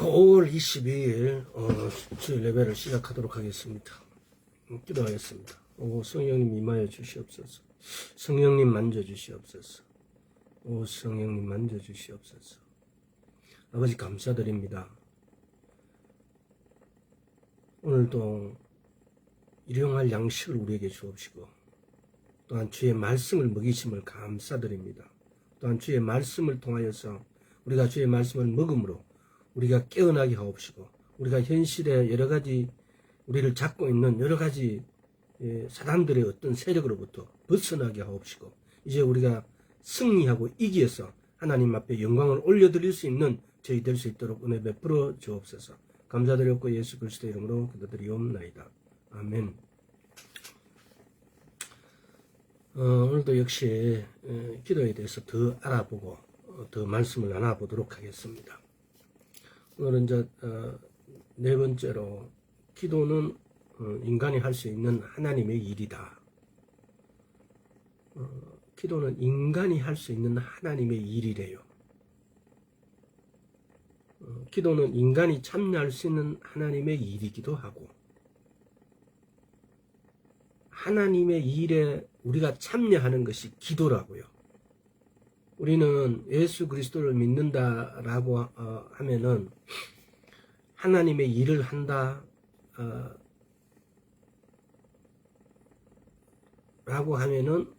5월 22일 주일 예배를 시작하도록 하겠습니다. 기도하겠습니다. 성령님 임하여 주시옵소서. 성령님 만져주시옵소서. 성령님 만져주시옵소서. 아버지 감사드립니다. 오늘도 일용할 양식을 우리에게 주옵시고 또한 주의 말씀을 먹이심을 감사드립니다. 또한 주의 말씀을 통하여서 우리가 주의 말씀을 먹음으로 우리가 깨어나게 하옵시고 우리가 현실에 여러가지 우리를 잡고 있는 여러가지 사람들의 어떤 세력으로부터 벗어나게 하옵시고 이제 우리가 승리하고 이기어서 하나님 앞에 영광을 올려드릴 수 있는 저희 될 수 있도록 은혜 베풀어 주옵소서. 감사드렸고 예수 그리스도 이름으로 기도드리옵나이다. 아멘. 오늘도 역시 기도에 대해서 더 알아보고 더 말씀을 나눠보도록 하겠습니다. 오늘은 이제 네 번째로 기도는 인간이 할 수 있는 하나님의 일이다. 기도는 인간이 할 수 있는 하나님의 일이래요. 기도는 인간이 참여할 수 있는 하나님의 일이기도 하고 하나님의 일에 우리가 참여하는 것이 기도라고요. 우리는 예수 그리스도를 믿는다라고 하면은 하나님의 일을 한다 라고 하면은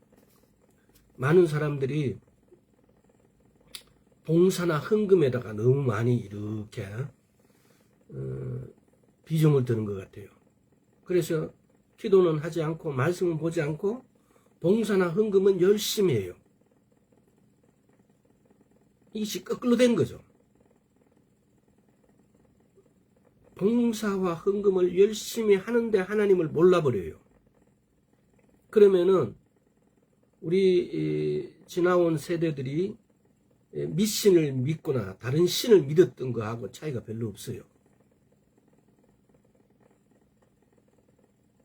많은 사람들이 봉사나 헌금에다가 너무 많이 이렇게 비중을 두는 것 같아요. 그래서 기도는 하지 않고 말씀은 보지 않고 봉사나 헌금은 열심히 해요. 이것이 거꾸로 된 거죠. 봉사와 헌금을 열심히 하는데 하나님을 몰라버려요. 그러면은 우리 지나온 세대들이 미신을 믿거나 다른 신을 믿었던 거하고 차이가 별로 없어요.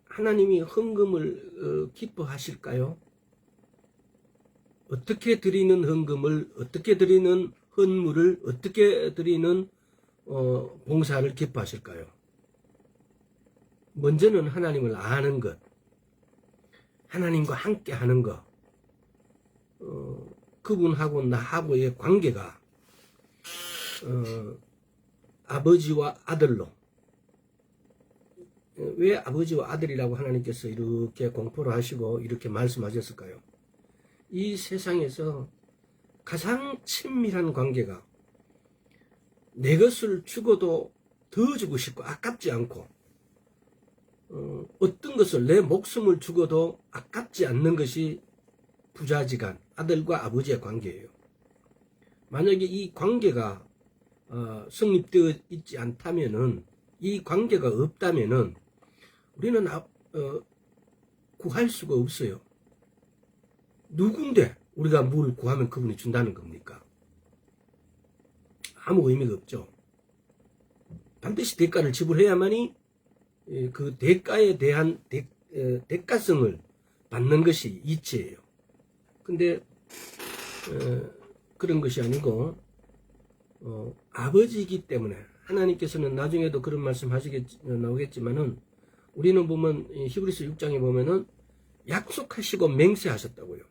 하나님이 헌금을 기뻐하실까요? 어떻게 드리는 헌금을, 어떻게 드리는 헌물을, 어떻게 드리는 봉사를 기뻐하실까요? 먼저는 하나님을 아는 것, 하나님과 함께 하는 것, 그분하고 나하고의 관계가 아버지와 아들로, 왜 아버지와 아들이라고 하나님께서 이렇게 공포를 하시고 이렇게 말씀하셨을까요? 이 세상에서 가장 친밀한 관계가 내 것을 주고도 더 주고 싶고 아깝지 않고 어떤 것을 내 목숨을 주고도 아깝지 않는 것이 부자지간 아들과 아버지의 관계예요. 만약에 이 관계가 성립되어 있지 않다면은 이 관계가 없다면은 우리는 구할 수가 없어요. 누군데 우리가 뭘 구하면 그분이 준다는 겁니까? 아무 의미가 없죠. 반드시 대가를 지불해야만이 그 대가에 대한 대가성을 받는 것이 이치예요. 근데 그런 것이 아니고 아버지이기 때문에 하나님께서는 나중에도 그런 말씀 나오겠지만은 우리는 보면 히브리서 6장에 보면은 약속하시고 맹세하셨다고요.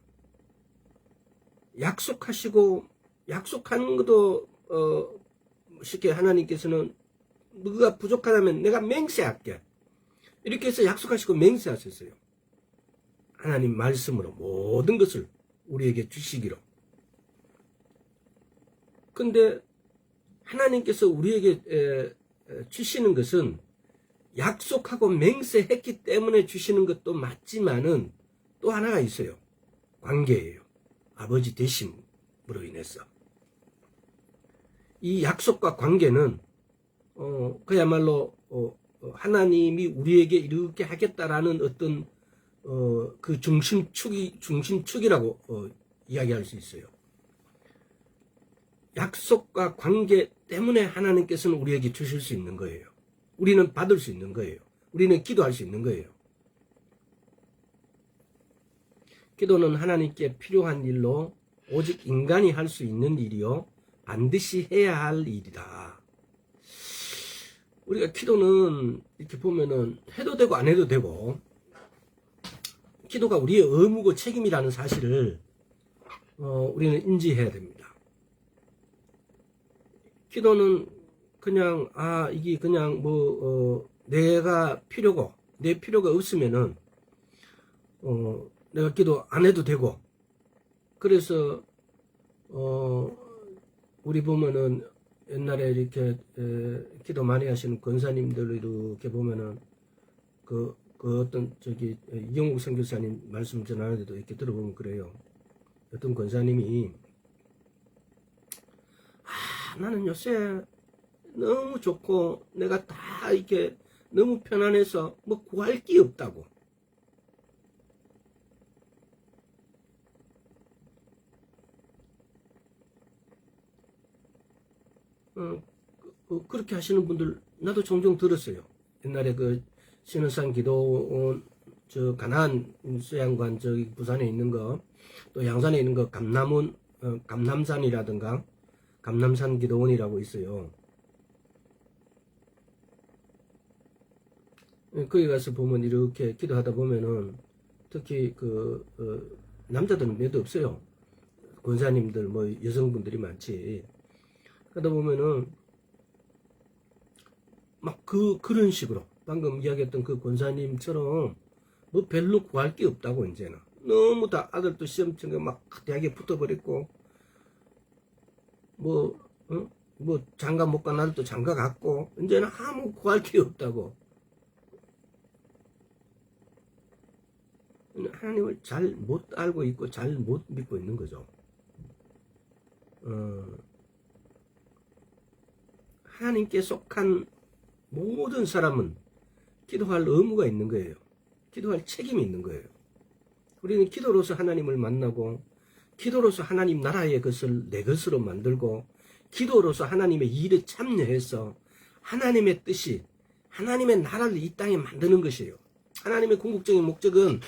약속하시고 약속하는 것도 쉽게 하나님께서는 너가 부족하다면 내가 맹세할게 이렇게 해서 약속하시고 맹세하셨어요. 하나님 말씀으로 모든 것을 우리에게 주시기로. 근데 하나님께서 우리에게 주시는 것은 약속하고 맹세했기 때문에 주시는 것도 맞지만은 또 하나가 있어요. 관계예요. 아버지 되심으로 인해서. 이 약속과 관계는 그야말로 하나님이 우리에게 이렇게 하겠다라는 어떤 그 중심축이라고 이야기할 수 있어요. 약속과 관계 때문에 하나님께서는 우리에게 주실 수 있는 거예요. 우리는 받을 수 있는 거예요. 우리는 기도할 수 있는 거예요. 기도는 하나님께 필요한 일로 오직 인간이 할 수 있는 일이요 반드시 해야 할 일이다. 우리가 기도는 이렇게 보면은 해도 되고 안 해도 되고, 기도가 우리의 의무고 책임이라는 사실을 우리는 인지해야 됩니다. 기도는 그냥 이게 그냥 내가 필요고 내 필요가 없으면은 내가 기도 안 해도 되고, 그래서 우리 보면은 옛날에 이렇게 기도 많이 하시는 권사님들 이렇게 보면은 그 어떤 이영욱 선교사님 말씀 전하는데도 이렇게 들어보면 그래요. 어떤 권사님이 나는 요새 너무 좋고 내가 다 이렇게 너무 편안해서 뭐 구할 게 없다고. 그렇게 하시는 분들 나도 종종 들었어요. 옛날에 그 신흥산 기도원 가나안 수양관 저기 부산에 있는 거, 또 양산에 있는 거 감남산이라든가 감남산 기도원이라고 있어요. 거기 가서 보면 이렇게 기도하다 보면은 특히 남자들은 몇 없어요. 권사님들 뭐 여성분들이 많지. 그러다 보면은 막 그런 식으로 방금 이야기했던 그 권사님처럼 뭐 별로 구할 게 없다고. 이제는 너무 다 아들도 시험 친 거 막 대학에 붙어버렸고, 뭐 장가 못 간 아들도 장가 갔고, 이제는 아무 구할 게 없다고. 하나님을 잘 못 알고 있고 잘 못 믿고 있는 거죠. 하나님께 속한 모든 사람은 기도할 의무가 있는 거예요. 기도할 책임이 있는 거예요. 우리는 기도로서 하나님을 만나고, 기도로서 하나님 나라의 것을 내 것으로 만들고, 기도로서 하나님의 일에 참여해서 하나님의 뜻이, 하나님의 나라를 이 땅에 만드는 것이에요. 하나님의 궁극적인 목적은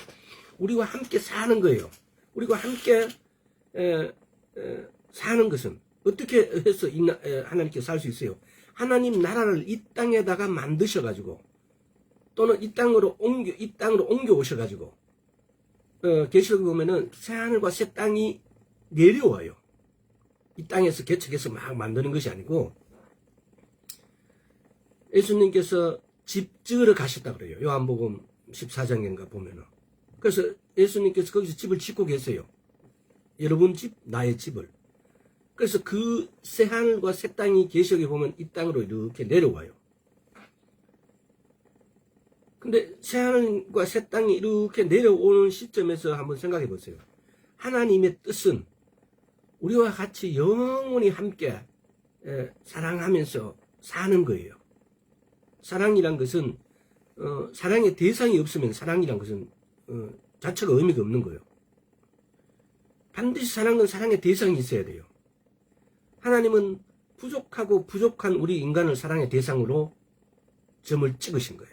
우리와 함께 사는 거예요. 우리와 함께 사는 것은 어떻게 해서 하나님께 살 수 있어요? 하나님 나라를 이 땅에다가 만드셔가지고, 또는 이 땅으로 옮겨 오셔가지고, 계시록에 보면은 새하늘과 새 땅이 내려와요. 이 땅에서 개척해서 막 만드는 것이 아니고, 예수님께서 집 지으러 가셨다 그래요. 요한복음 14장인가 보면은. 그래서 예수님께서 거기서 집을 짓고 계세요. 여러분 집, 나의 집을. 그래서 그 새하늘과 새 땅이 계시록에 보면 이 땅으로 이렇게 내려와요. 근데 새하늘과 새 땅이 이렇게 내려오는 시점에서 한번 생각해 보세요. 하나님의 뜻은 우리와 같이 영원히 함께 사랑하면서 사는 거예요. 사랑이란 것은 사랑의 대상이 없으면 사랑이란 것은 자체가 의미가 없는 거예요. 반드시 사랑은 사랑의 대상이 있어야 돼요. 하나님은 부족하고 부족한 우리 인간을 사랑의 대상으로 점을 찍으신 거예요.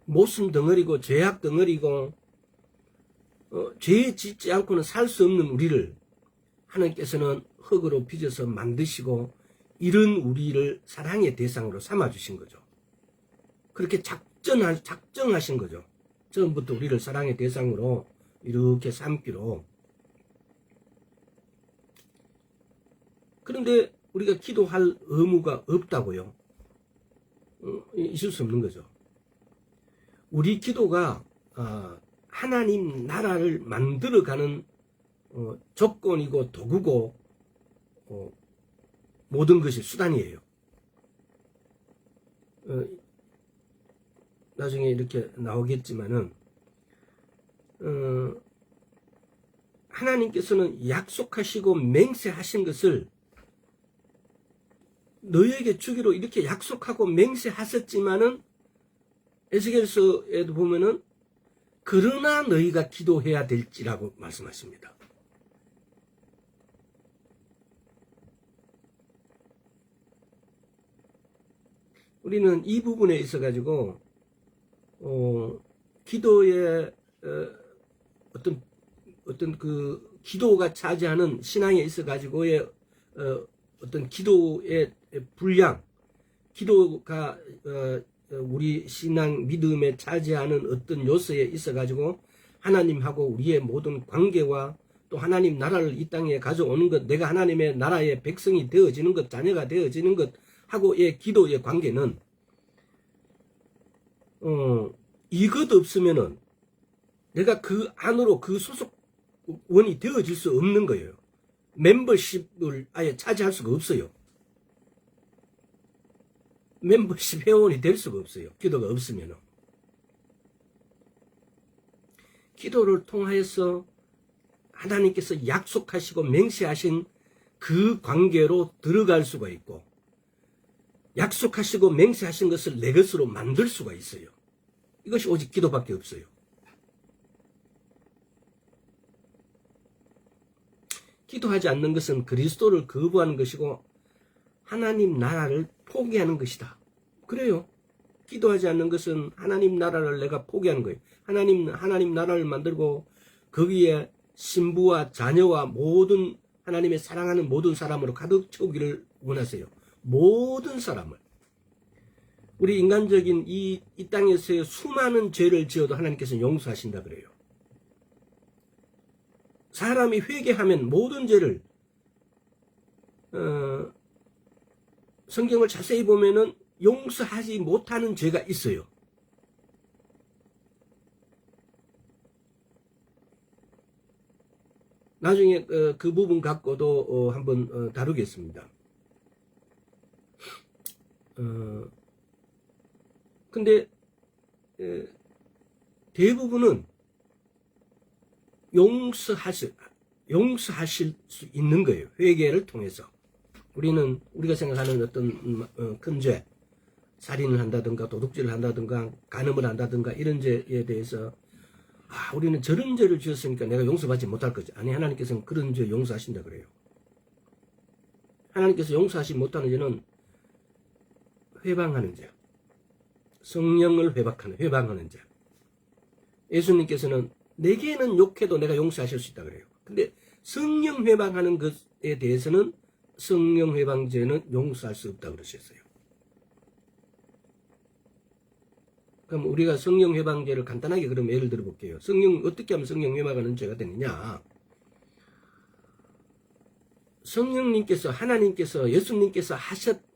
모순 덩어리고 죄악 덩어리고 죄 짓지 않고는 살 수 없는 우리를 하나님께서는 흙으로 빚어서 만드시고, 이런 우리를 사랑의 대상으로 삼아주신 거죠. 그렇게 작정하신 거죠. 처음부터 우리를 사랑의 대상으로 이렇게 삼기로. 그런데 우리가 기도할 의무가 없다고요? 있을 수 없는 거죠. 우리 기도가 하나님 나라를 만들어가는 조건이고 도구고 모든 것이 수단이에요. 나중에 이렇게 나오겠지만은 하나님께서는 약속하시고 맹세하신 것을 너희에게 주기로 이렇게 약속하고 맹세하셨지만은, 에스겔서에도 보면은 그러나 너희가 기도해야 될지라고 말씀하십니다. 우리는 이 부분에 있어 가지고 기도의 어떤 그 기도가 차지하는 신앙에 있어 가지고의 어떤 기도의 분량, 기도가 우리 신앙 믿음에 차지하는 어떤 요소에 있어가지고 하나님하고 우리의 모든 관계와 또 하나님 나라를 이 땅에 가져오는 것, 내가 하나님의 나라의 백성이 되어지는 것, 자녀가 되어지는 것 하고의 기도의 관계는 이것 없으면은 내가 그 안으로 그 소속원이 되어질 수 없는 거예요. 멤버십을 아예 차지할 수가 없어요. 멤버십 회원이 될 수가 없어요. 기도가 없으면은. 기도를 통하여서 하나님께서 약속하시고 맹세하신 그 관계로 들어갈 수가 있고, 약속하시고 맹세하신 것을 내 것으로 만들 수가 있어요. 이것이 오직 기도밖에 없어요. 기도하지 않는 것은 그리스도를 거부하는 것이고 하나님 나라를 포기하는 것이다. 그래요. 기도하지 않는 것은 하나님 나라를 내가 포기하는 거예요. 하나님 나라를 만들고 거기에 신부와 자녀와 모든 하나님의 사랑하는 모든 사람으로 가득 채우기를 원하세요. 모든 사람을. 우리 인간적인 이 땅에서의 수많은 죄를 지어도 하나님께서는 용서하신다 그래요. 사람이 회개하면 모든 죄를 성경을 자세히 보면은 용서하지 못하는 죄가 있어요. 나중에 그 부분 갖고도 한번 다루겠습니다. 근데 대부분은 용서하실 수 있는 거예요. 회개를 통해서. 우리가 생각하는 어떤 큰 죄, 살인을 한다든가 도둑질을 한다든가 간음을 한다든가 이런 죄에 대해서 우리는 저런 죄를 지었으니까 내가 용서받지 못할 거지. 아니, 하나님께서는 그런 죄 용서하신다 그래요. 하나님께서 용서하지 못하는 죄는 회방하는 죄, 성령을 회방하는 죄. 예수님께서는 내게는 욕해도 내가 용서하실 수 있다 그래요. 근데 성령 회방하는 것에 대해서는 성령 회방죄는 용서할 수 없다 그러셨어요. 그럼 우리가 성령 회방죄를 간단하게 그럼 예를 들어 볼게요. 어떻게 하면 성령 회방하는 죄가 되느냐? 성령님께서, 하나님께서, 예수님께서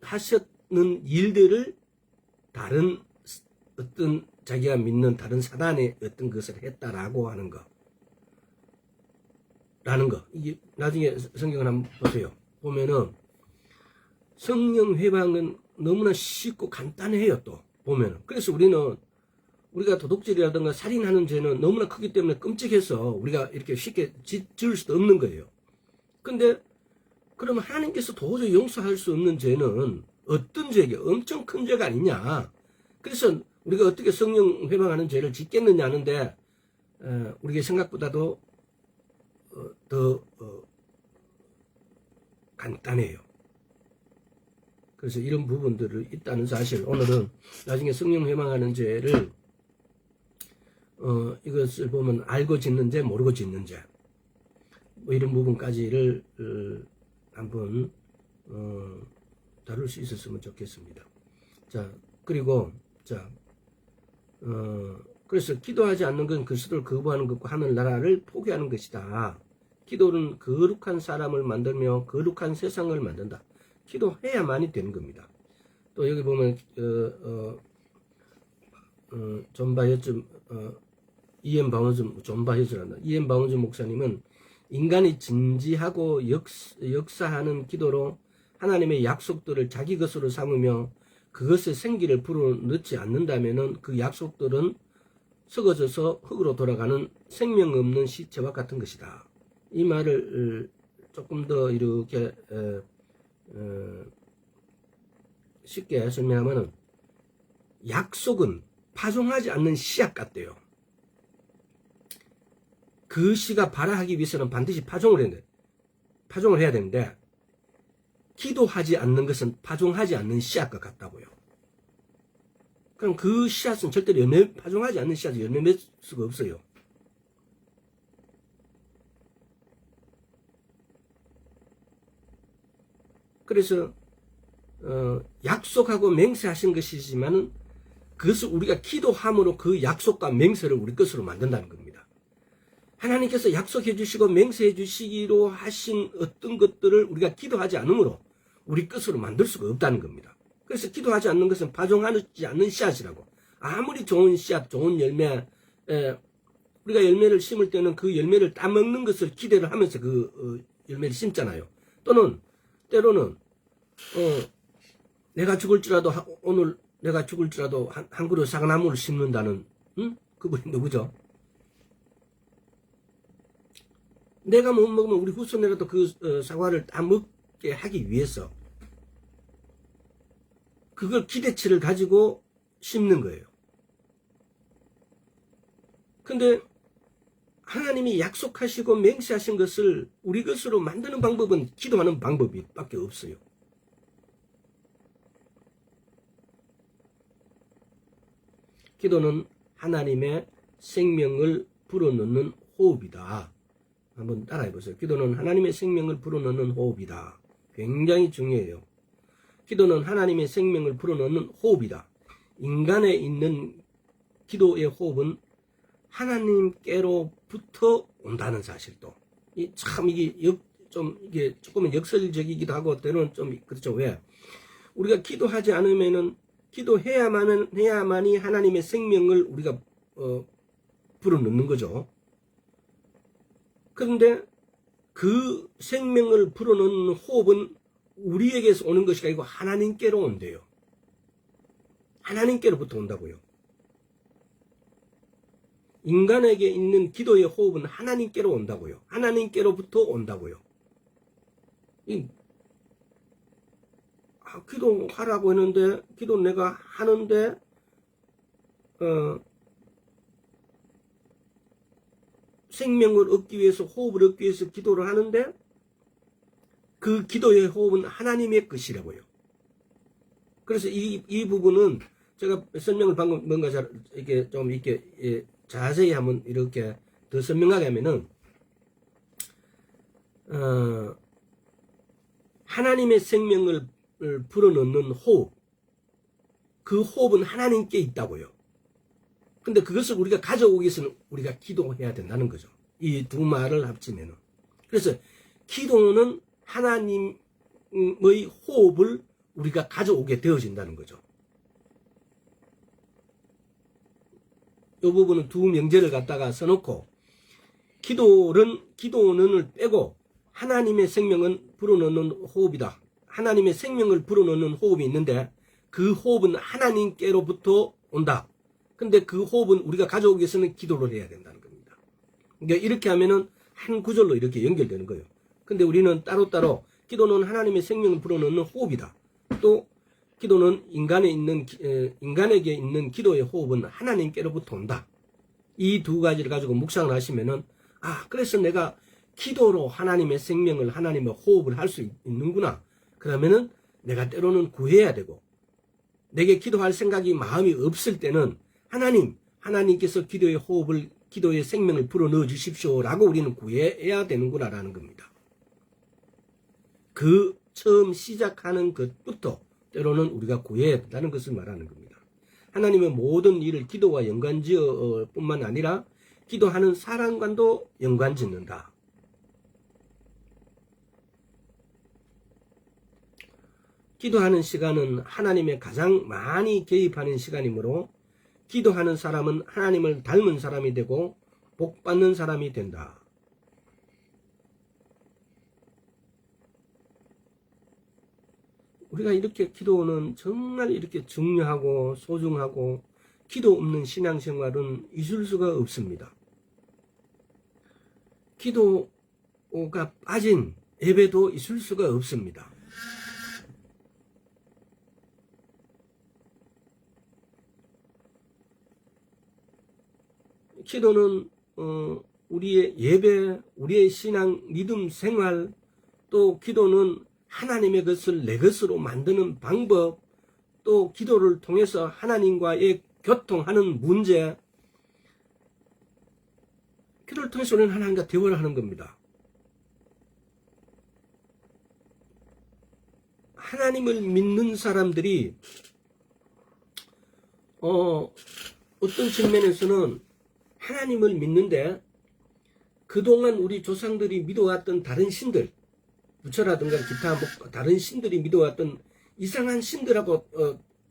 하셨는 일들을 다른 어떤 자기가 믿는 다른 사단의 어떤 것을 했다라고 하는 거. 이게 나중에 성경을 한번 보세요. 보면은 성령 회방은 너무나 쉽고 간단해요. 또 보면은. 그래서 우리가 도둑질이라든가 살인하는 죄는 너무나 크기 때문에 끔찍해서 우리가 이렇게 쉽게 지을 수도 없는 거예요. 근데 그러면 하나님께서 도저히 용서할 수 없는 죄는 어떤 죄게 엄청 큰 죄가 아니냐. 그래서 우리가 어떻게 성령 회방하는 죄를 짓겠느냐 하는데 우리가 생각보다도 더 간단해요. 그래서 이런 부분들을 있다는 사실, 오늘은 나중에 성령 회방하는 죄를 이것을 보면 알고 짓는 죄, 모르고 짓는 죄, 뭐 이런 부분까지를 한번 다룰 수 있었으면 좋겠습니다. 자, 그리고 그래서 기도하지 않는 건 그리스도를 거부하는 것과 하늘나라를 포기하는 것이다. 기도는 거룩한 사람을 만들며 거룩한 세상을 만든다. 기도해야만이 되는 겁니다. 또 여기 보면 이엠 바운즈 목사님은 인간이 진지하고 역사하는 기도로 하나님의 약속들을 자기 것으로 삼으며 그것에 생기를 불어넣지 않는다면은 그 약속들은 썩어져서 흙으로 돌아가는 생명 없는 시체와 같은 것이다. 이 말을 조금 더 이렇게 쉽게 설명하면은 약속은 파종하지 않는 씨앗 같대요. 그 씨가 발화하기 위해서는 반드시 파종을 해야 되는데 기도하지 않는 것은 파종하지 않는 씨앗과 같다고요. 그럼 그 씨앗은 절대로 파종하지 않는 씨앗은 열매 맺을 수가 없어요. 그래서 약속하고 맹세하신 것이지만은 그것을 우리가 기도함으로 그 약속과 맹세를 우리 것으로 만든다는 겁니다. 하나님께서 약속해 주시고 맹세해 주시기로 하신 어떤 것들을 우리가 기도하지 않으므로 우리 것으로 만들 수가 없다는 겁니다. 그래서 기도하지 않는 것은 파종하지 않는 씨앗이라고. 아무리 좋은 씨앗, 좋은 열매, 우리가 열매를 심을 때는 그 열매를 따먹는 것을 기대를 하면서 그 열매를 심잖아요. 또는 때로는 내가 죽을지라도 오늘 내가 죽을지라도 한 그루 사과나무를 심는다는 그분이 누구죠? 내가 못 먹으면 우리 후손이라도 그 사과를 따먹게 하기 위해서 그걸 기대치를 가지고 심는 거예요. 근데 하나님이 약속하시고 맹세하신 것을 우리 것으로 만드는 방법은 기도하는 방법이 밖에 없어요. 기도는 하나님의 생명을 불어넣는 호흡이다. 한번 따라해 보세요. 기도는 하나님의 생명을 불어넣는 호흡이다. 굉장히 중요해요. 기도는 하나님의 생명을 불어넣는 호흡이다. 인간에 있는 기도의 호흡은 하나님께로부터 온다는 사실도. 참 이게 이게 조금은 역설적이기도 하고 때로는 좀 그렇죠. 왜? 우리가 기도하지 않으면은 기도해야만이 하나님의 생명을 우리가 불어넣는 거죠. 그런데 그 생명을 불어넣는 호흡은 우리에게서 오는 것이 아니고 하나님께로 온대요. 하나님께로부터 온다고요. 인간에게 있는 기도의 호흡은 하나님께로 온다고요. 하나님께로부터 온다고요. 기도하라고 했는데, 기도 내가 하는데, 생명을 얻기 위해서, 호흡을 얻기 위해서 기도를 하는데, 그 기도의 호흡은 하나님의 것이라고요. 그래서 이 부분은 제가 설명을 방금 뭔가 이렇게 좀 이렇게 자세히 한번 이렇게 더 설명하게 하면은, 하나님의 생명을 불어넣는 호흡, 그 호흡은 하나님께 있다고요. 근데 그것을 우리가 가져오기 위해서는 우리가 기도해야 된다는 거죠. 이 두 말을 합치면은. 그래서 기도는 하나님의 호흡을 우리가 가져오게 되어진다는 거죠. 이 부분은 두 명제를 갖다가 써놓고 기도는을 빼고 하나님의 생명은 불어넣는 호흡이다. 하나님의 생명을 불어넣는 호흡이 있는데 그 호흡은 하나님께로부터 온다. 근데 그 호흡은 우리가 가져오기 위해서는 기도를 해야 된다는 겁니다. 그러니까 이렇게 하면은 한 구절로 이렇게 연결되는 거예요. 근데 우리는 따로따로 기도는 하나님의 생명을 불어넣는 호흡이다. 또 기도는 인간에게 있는 기도의 호흡은 하나님께로부터 온다. 이 두 가지를 가지고 묵상을 하시면은 그래서 내가 기도로 하나님의 생명을 하나님의 호흡을 할 수 있는구나. 그러면은 내가 때로는 구해야 되고 내게 기도할 생각이 마음이 없을 때는 하나님께서 기도의 호흡을 기도의 생명을 불어넣어 주십시오라고 우리는 구해야 되는구나라는 겁니다. 그 처음 시작하는 것부터 때로는 우리가 구해야 된다는 것을 말하는 겁니다. 하나님의 모든 일을 기도와 연관지어 뿐만 아니라 기도하는 사람과도 연관짓는다. 기도하는 시간은 하나님의 가장 많이 개입하는 시간이므로 기도하는 사람은 하나님을 닮은 사람이 되고 복받는 사람이 된다. 우리가 이렇게 기도는 정말 이렇게 중요하고 소중하고 기도 없는 신앙생활은 있을 수가 없습니다. 기도가 빠진 예배도 있을 수가 없습니다. 기도는 우리의 예배, 우리의 신앙, 믿음 생활, 또 기도는 하나님의 것을 내 것으로 만드는 방법, 또 기도를 통해서 하나님과의 교통하는 문제, 기도를 통해서 우리는 하나님과 대화를 하는 겁니다. 하나님을 믿는 사람들이 어떤 측면에서는 하나님을 믿는데 그동안 우리 조상들이 믿어왔던 다른 신들, 부처라든가 기타 다른 신들이 믿어왔던 이상한 신들하고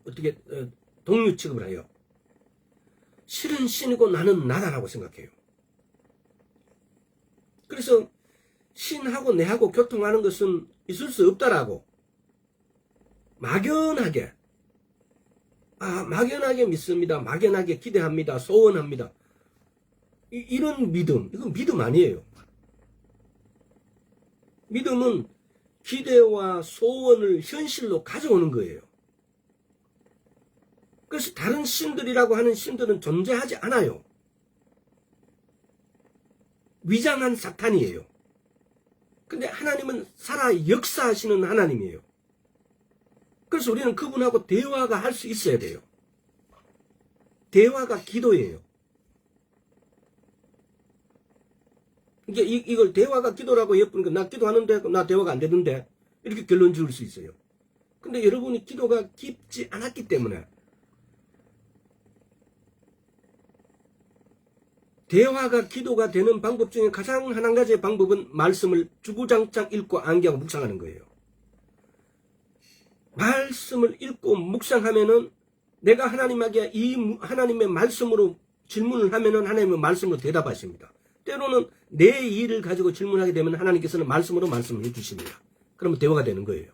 어떻게 동류 취급을 해요. 신은 신이고 나는 나다라고 생각해요. 그래서 신하고 내하고 교통하는 것은 있을 수 없다라고 막연하게 막연하게 믿습니다. 막연하게 기대합니다. 소원합니다. 이런 믿음, 이건 믿음 아니에요. 믿음은 기대와 소원을 현실로 가져오는 거예요. 그래서 다른 신들이라고 하는 신들은 존재하지 않아요. 위장한 사탄이에요. 근데 하나님은 살아 역사하시는 하나님이에요. 그래서 우리는 그분하고 대화가 할 수 있어야 돼요. 대화가 기도예요. 이게 이걸 대화가 기도라고 예쁘니까 나 기도하는데 나 대화가 안 되는데 이렇게 결론 지을 수 있어요. 근데 여러분이 기도가 깊지 않았기 때문에 대화가 기도가 되는 방법 중에 가장 한 가지의 방법은 말씀을 주구장창 읽고 암기하고 묵상하는 거예요. 말씀을 읽고 묵상하면은 내가 하나님에게 이 하나님의 말씀으로 질문을 하면은 하나님의 말씀으로 대답하십니다. 때로는 내 일을 가지고 질문하게 되면 하나님께서는 말씀으로 말씀을 해주십니다. 그러면 대화가 되는 거예요.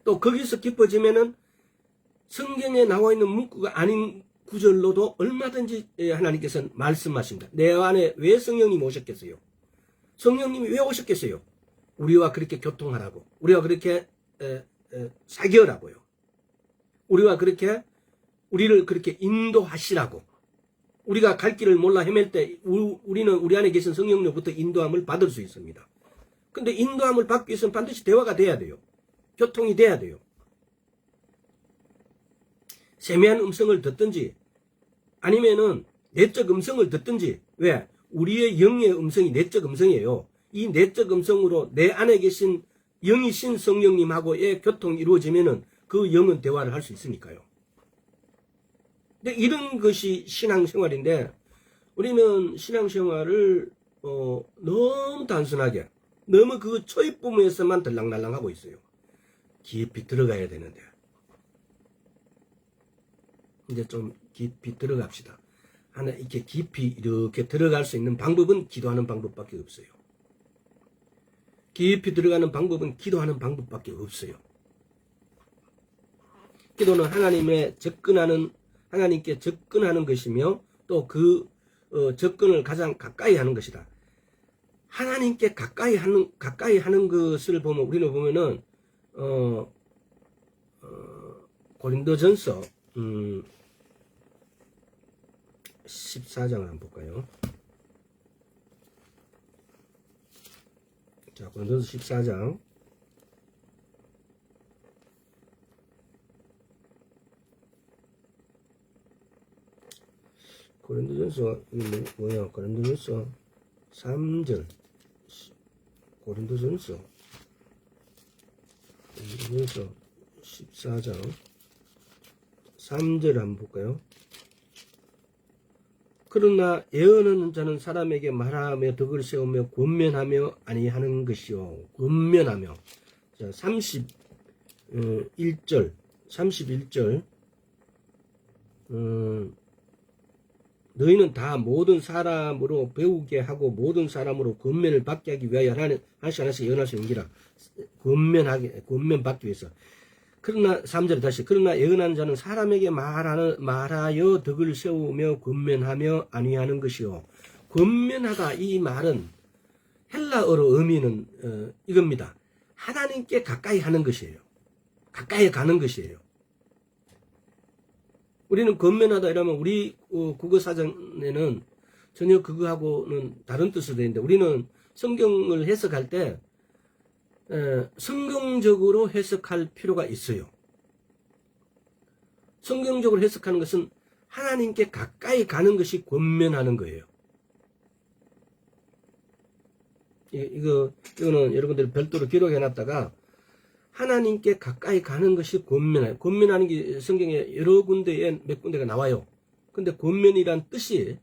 또 거기서 깊어지면은 성경에 나와 있는 문구가 아닌 구절로도 얼마든지 하나님께서는 말씀하십니다. 내 안에 왜 성령님이 오셨겠어요? 성령님이 왜 오셨겠어요? 우리와 그렇게 교통하라고, 우리와 그렇게 사귀어라고요. 우리와 그렇게 우리를 그렇게 인도하시라고. 우리가 갈 길을 몰라 헤맬 때 우리는 우리 안에 계신 성령님부터 인도함을 받을 수 있습니다. 근데 인도함을 받기 위해서는 반드시 대화가 돼야 돼요. 교통이 돼야 돼요. 세미한 음성을 듣든지 아니면은 내적 음성을 듣든지. 왜? 우리의 영의 음성이 내적 음성이에요. 이 내적 음성으로 내 안에 계신 영이신 성령님하고의 교통이 이루어지면은 그 영은 대화를 할 수 있으니까요. 근데 이런 것이 신앙생활인데 우리는 신앙생활을 너무 단순하게 너무 그 초입 부분에서만 들락날락하고 있어요. 깊이 들어가야 되는데 이제 좀 깊이 들어갑시다. 하나 이렇게 깊이 이렇게 들어갈 수 있는 방법은 기도하는 방법밖에 없어요. 깊이 들어가는 방법은 기도하는 방법밖에 없어요. 기도는 하나님께 접근하는 것이며 또 그 접근을 가장 가까이 하는 것이다. 하나님께 가까이 하는 것을 보면 우리는 보면은 고린도전서 14장을 한번 볼까요? 자, 고린도전서 14장. 고린도전서 뭐야? 고린도전서 3절. 고린도전서 14장 3절 한번 볼까요? 그러나 예언하는 자는 사람에게 말하며 덕을 세우며 권면하며 아니하는 것이요. 권면하며. 자, 31절. 너희는 다 모든 사람으로 배우게 하고 모든 사람으로 권면을 받게 하기 위하여 하나씩 예언할 수 있기라. 권면 받기 위해서. 그러나 3절에 다시 그러나 예언하는 자는 사람에게 말하여 덕을 세우며 권면하며 아니하는 것이요. 권면하다 이 말은 헬라어로 의미는 이겁니다. 하나님께 가까이 하는 것이에요. 가까이 가는 것이에요. 우리는 권면하다 이러면 우리 국어사전에는 전혀 그거하고는 다른 뜻으로 되어 있는데 우리는 성경을 해석할 때 성경적으로 해석할 필요가 있어요. 성경적으로 해석하는 것은 하나님께 가까이 가는 것이 권면하는 거예요. 이거는 여러분들이 별도로 기록해 놨다가 하나님께 가까이 가는 것이 권면이에요. 권면하는 게 성경에 여러 군데에 몇 군데가 나와요. 근데 권면이란 뜻이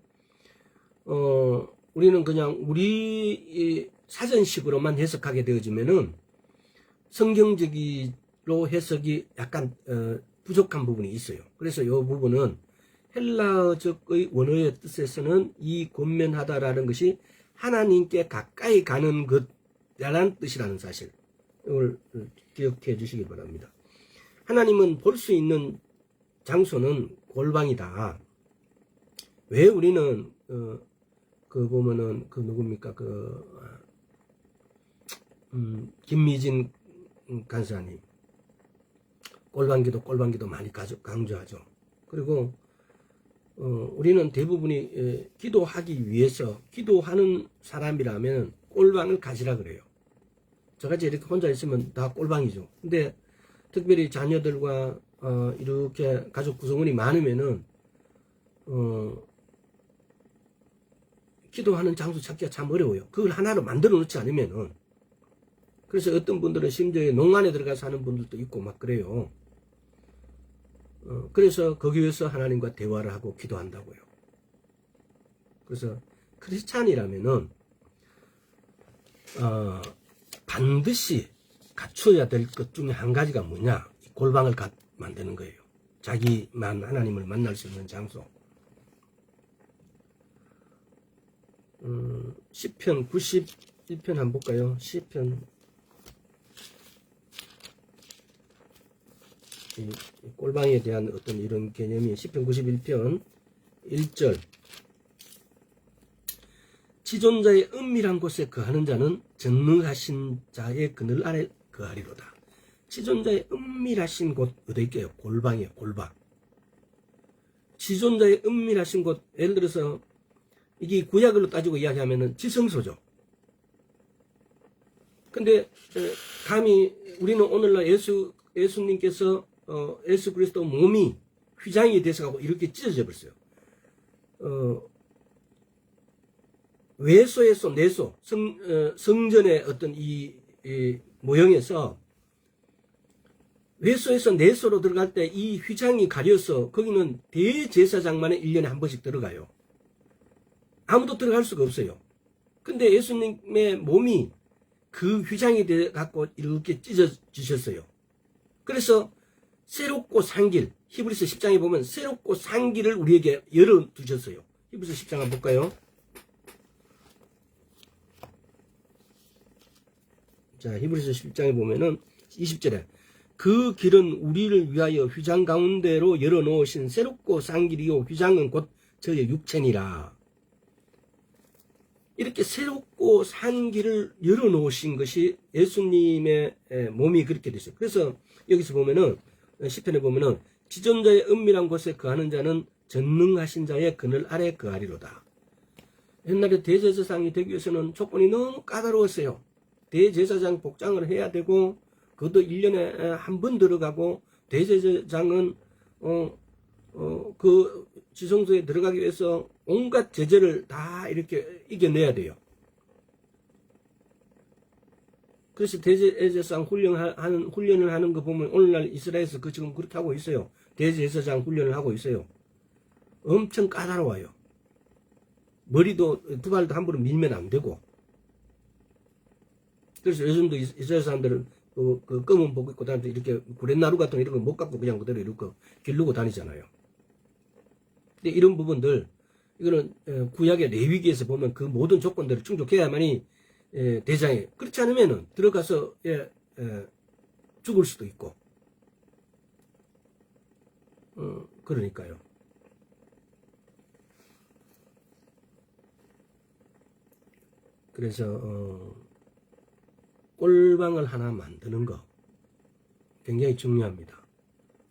우리는 그냥 우리 사전식으로만 해석하게 되어지면은 성경적으로 해석이 약간 부족한 부분이 있어요. 그래서 이 부분은 헬라어적의 원어의 뜻에서는 이 권면하다라는 것이 하나님께 가까이 가는 것이라는 뜻이라는 사실, 이걸 기억해 주시기 바랍니다. 하나님은 볼 수 있는 장소는 골방이다. 왜 우리는 그 보면은 그 누굽니까, 김미진 간사님 꼴방기도 많이 강조하죠. 그리고 우리는 대부분이 기도하기 위해서 기도하는 사람이라면 꼴방을 가지라 그래요. 저같이 이렇게 혼자 있으면 다 꼴방이죠. 근데 특별히 자녀들과 이렇게 가족 구성원이 많으면은 기도하는 장소 찾기가 참 어려워요. 그걸 하나로 만들어 놓지 않으면은. 그래서 어떤 분들은 심지어 농안에 들어가서 하는 분들도 있고 막 그래요. 그래서 거기에서 하나님과 대화를 하고 기도한다고요. 그래서 크리스찬이라면은 반드시 갖춰야 될 것 중에 한 가지가 뭐냐? 골방을 만드는 거예요. 자기만 하나님을 만날 수 있는 장소. 시편 91편 한번 볼까요? 시편 이 꼴방에 대한 어떤 이런 개념이 시편 91편 1절, 지존자의 은밀한 곳에 거하는 자는 전능하신 자의 그늘 아래 거하리로다. 지존자의 은밀하신 곳 어디 있게요? 골방이에요. 골방. 지존자의 은밀하신 곳, 예를 들어서 이게 구약으로 따지고 이야기하면은 지성소죠. 근데 감히 우리는 오늘날 예수님께서 예수 그리스도 몸이 휘장이 돼서 가고 이렇게 찢어져 버렸어요. 외소에서 내소, 성전의 어떤 이 모형에서 외소에서 내소로 들어갈 때 이 휘장이 가려서 거기는 대제사장만에 1년에 한 번씩 들어가요. 아무도 들어갈 수가 없어요. 근데 예수님의 몸이 그 휘장이 돼 갖고 이렇게 찢어지셨어요. 그래서 새롭고 산 길, 히브리서 10장에 보면 새롭고 산 길을 우리에게 열어두셨어요. 히브리서 10장 한번 볼까요? 자, 히브리서 10장에 보면은 20절에 그 길은 우리를 위하여 휘장 가운데로 열어놓으신 새롭고 산 길이요 휘장은 곧 저의 육체니라. 이렇게 새롭고 산 길을 열어놓으신 것이 예수님의 몸이 그렇게 됐어요. 그래서 여기서 보면은 시편에 보면은 지존자의 은밀한 곳에 거하는 자는 전능하신 자의 그늘 아래 거하리로다. 옛날에 대제사장이 되기 위해서는 조건이 너무 까다로웠어요. 대제사장 복장을 해야 되고 그것도 1년에 한 번 들어가고 대제사장은 그 지성소에 들어가기 위해서 온갖 제재를 다 이렇게 이겨내야 돼요. 그래서 대제사장 훈련을 하는 거 보면 오늘날 이스라엘에서 지금 그렇게 하고 있어요. 대제사장 훈련을 하고 있어요. 엄청 까다로워요. 머리도 두 발도 함부로 밀면 안 되고. 그래서 요즘도 이스라엘 사람들은 그 검은 복 입고 다니면서 이렇게 구렛나루 같은 이런 거 못 갖고 그냥 그대로 이렇게 기르고 다니잖아요. 근데 이런 부분들, 이거는 구약의 레위기에서 보면 그 모든 조건들을 충족해야만이 대장에, 그렇지 않으면은 들어가서 죽을 수도 있고. 그러니까요. 그래서 꼴방을 하나 만드는 거 굉장히 중요합니다.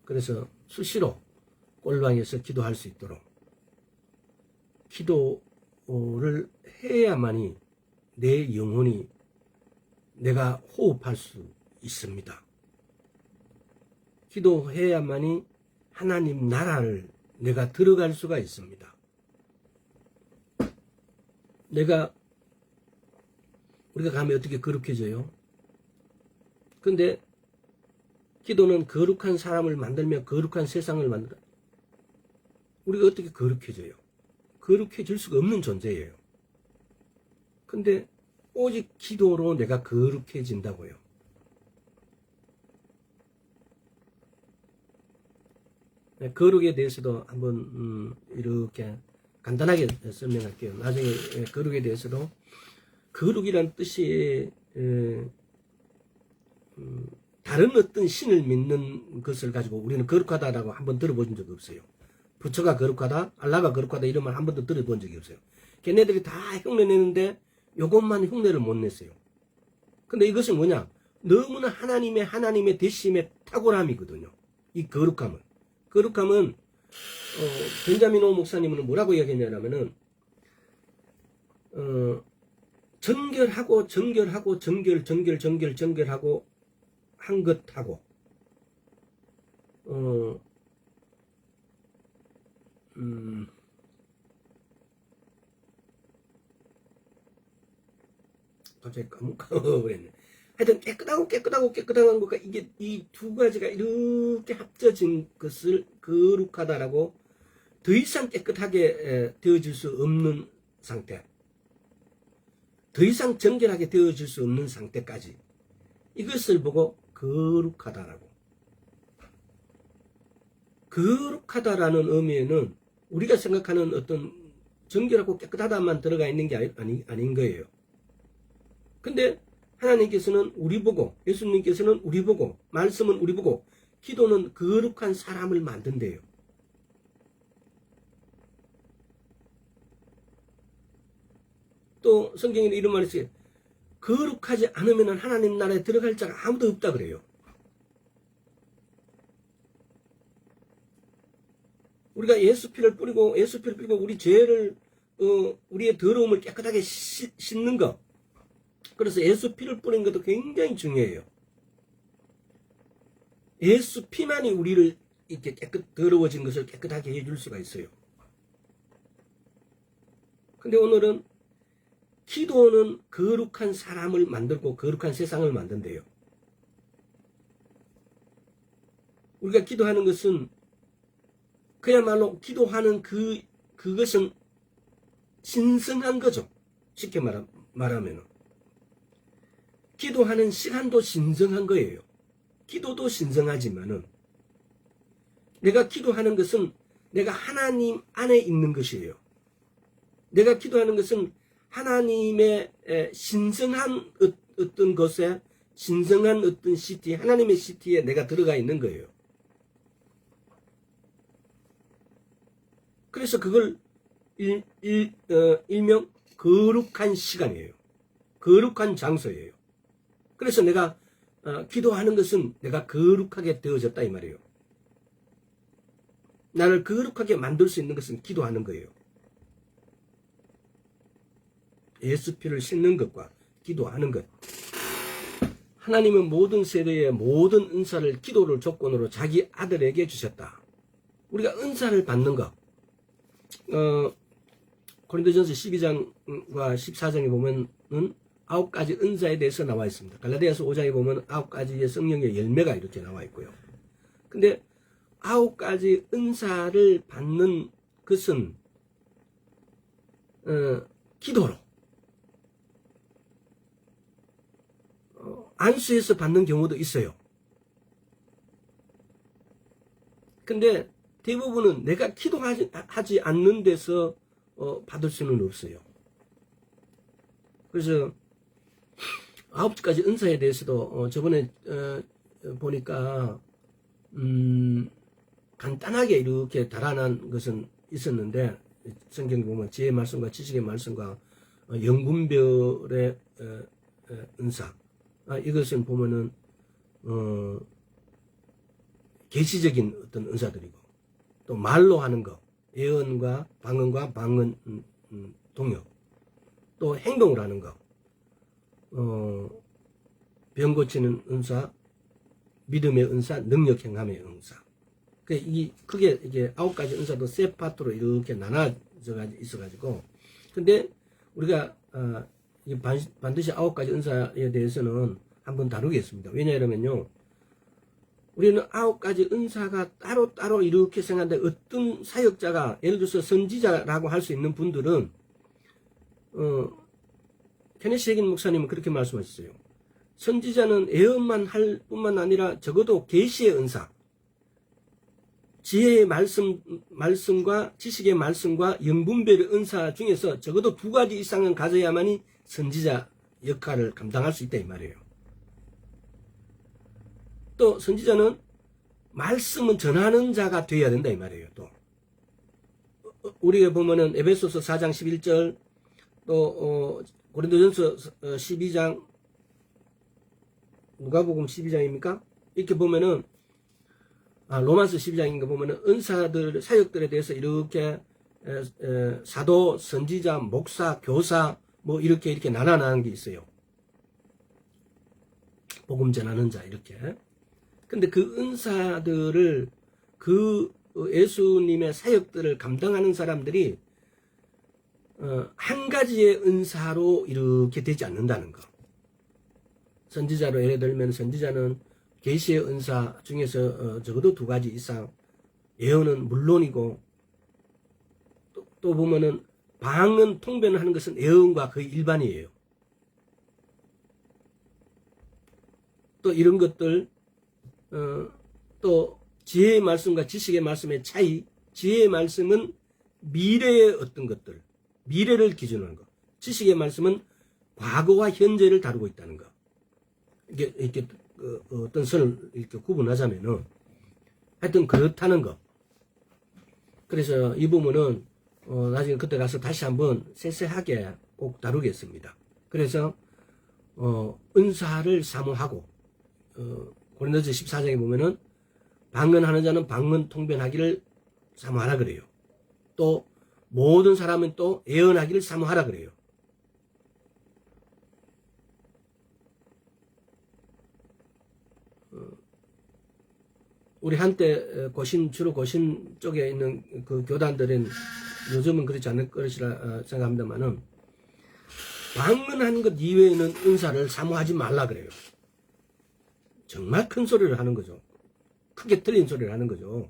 그래서 수시로 꼴방에서 기도할 수 있도록 기도를 해야만이 내 영혼이 내가 호흡할 수 있습니다. 기도해야만이 하나님 나라를 내가 들어갈 수가 있습니다. 우리가 가면 어떻게 거룩해져요? 근데 기도는 거룩한 사람을 만들며 거룩한 세상을 만들어. 우리가 어떻게 거룩해져요? 거룩해질 수가 없는 존재예요. 근데 오직 기도로 내가 거룩해진다고요. 네, 거룩에 대해서도 한번 이렇게 간단하게 설명할게요. 나중에 거룩에 대해서도 거룩이란 뜻이 다른 어떤 신을 믿는 것을 가지고 우리는 거룩하다라고 한번 들어본 적이 없어요. 부처가 거룩하다, 알라가 거룩하다 이런 말 한 번도 들어본 적이 없어요. 걔네들이 다 흉내 내는데 요것만 흉내를 못 냈어요. 근데 이것은 뭐냐? 너무나 하나님의 대심의 탁월함이거든요. 이 거룩함은. 거룩함은 벤자민 오 목사님은 뭐라고 이야기했냐면은 정결하고 정결하고 한 것하고 갑자기 까먹어버렸네. 하여튼 깨끗한 것과 이게 이 두 가지가 이렇게 합쳐진 것을 거룩하다라고 더 이상 깨끗하게 되어질 수 없는 상태, 더 이상 정결하게 되어질 수 없는 상태까지 이것을 보고 거룩하다라고. 거룩하다라는 의미에는 우리가 생각하는 어떤 정결하고 깨끗하다만 들어가 있는 게 아닌 거예요. 근데 하나님께서는 우리 보고, 예수님께서는 우리 보고, 말씀은 우리 보고, 기도는 거룩한 사람을 만든대요. 또 성경에 이런 말이 있어요. 거룩하지 않으면 하나님 나라에 들어갈 자가 아무도 없다 그래요. 우리가 예수 피를 뿌리고 우리 죄를 우리의 더러움을 깨끗하게 씻는 것. 그래서 예수 피를 뿌리는 것도 굉장히 중요해요. 예수 피만이 우리를 이렇게 더러워진 것을 깨끗하게 해줄 수가 있어요. 근데 오늘은 기도는 거룩한 사람을 만들고 거룩한 세상을 만든대요. 우리가 기도하는 것은 그야말로 기도하는 그것은 신성한 거죠. 쉽게 말하면. 기도하는 시간도 신성한 거예요. 기도도 신성하지만은 내가 기도하는 것은 내가 하나님 안에 있는 것이에요. 내가 기도하는 것은 하나님의 신성한 어떤 것에, 신성한 어떤 시티, 하나님의 시티에 내가 들어가 있는 거예요. 그래서 그걸 일명 거룩한 시간이에요. 거룩한 장소예요. 그래서 내가 기도하는 것은 내가 거룩하게 되어졌다 이 말이에요. 나를 거룩하게 만들 수 있는 것은 기도하는 거예요. 예수 피를 씻는 것과 기도하는 것. 하나님은 모든 세대의 모든 은사를 기도를 조건으로 자기 아들에게 주셨다. 우리가 은사를 받는 것. 고린도전서 12장과 14장에 보면은 9가지 은사에 대해서 나와 있습니다. 갈라디아서 5장에 보면 9가지의 성령의 열매가 이렇게 나와 있고요. 근데 9가지 은사를 받는 것은 기도로 안수해서 받는 경우도 있어요. 근데 대부분은 내가 기도하지 않는 데서 받을 수는 없어요. 그래서 9가지 은사에 대해서도 저번에 보니까 간단하게 이렇게 달아난 것은 있었는데, 성경 보면 지혜의 말씀과 지식의 말씀과 영분별의 은사, 이것은 보면은 계시적인 어떤 은사들이고, 또 말로 하는 것, 예언과 방언과 방언 동역, 또 행동을 하는 것, 병 고치는 은사, 믿음의 은사, 능력 행함의 은사. 크게 이게 9가지 은사도 세 파트로 이렇게 나눠져 있어가지고, 근데 우리가 반드시 9가지 은사에 대해서는 한번 다루겠습니다. 왜냐하면요, 우리는 9가지 은사가 따로따로 이렇게 생각하는데 어떤 사역자가 예를 들어서 선지자라고 할 수 있는 분들은 케네시 해긴 목사님은 그렇게 말씀하셨어요. 선지자는 예언만 할 뿐만 아니라 적어도 계시의 은사, 지혜의 말씀과 지식의 말씀과 영분별의 은사 중에서 적어도 2가지 이상은 가져야만이 선지자 역할을 감당할 수 있다 이 말이에요. 또 선지자는 말씀은 전하는 자가 되어야 된다 이 말이에요. 또 우리가 보면은 에베소서 4장 11절 또 고린도전서 12장 누가복음 12장입니까? 이렇게 보면은 로마서 12장인가 보면은 은사들 사역들에 대해서 이렇게 사도, 선지자, 목사, 교사 뭐 이렇게 나눠나는 게 있어요. 복음 전하는 자 이렇게. 근데 그 은사들을 그 예수님의 사역들을 감당하는 사람들이 한 가지의 은사로 이렇게 되지 않는다는 거. 선지자로 예를 들면 선지자는 계시의 은사 중에서 적어도 2가지 이상, 예언은 물론이고 또 보면은 방언 통변을 하는 것은 예언과 거의 일반이에요. 또 이런 것들 또 지혜의 말씀과 지식의 말씀의 차이, 지혜의 말씀은 미래의 어떤 것들, 미래를 기준으로 하는 거, 지식의 말씀은 과거와 현재를 다루고 있다는 거. 이렇게 어떤 선을 이렇게 구분하자면은 하여튼 그렇다는 거. 그래서 이 부분은 나중에 그때 가서 다시 한번 세세하게 꼭 다루겠습니다. 그래서 은사를 사모하고 고린도서 14장에 보면은 방언하는 자는 방언 통변하기를 사모하라 그래요. 또 모든 사람은 또 예언하기를 사모하라 그래요. 우리 한때 주로 고신 쪽에 있는 그 교단들은 요즘은 그렇지 않을 것이라 생각합니다만은 방언하는 것 이외에는 은사를 사모하지 말라 그래요. 정말 큰 소리를 하는 거죠. 크게 틀린 소리를 하는 거죠.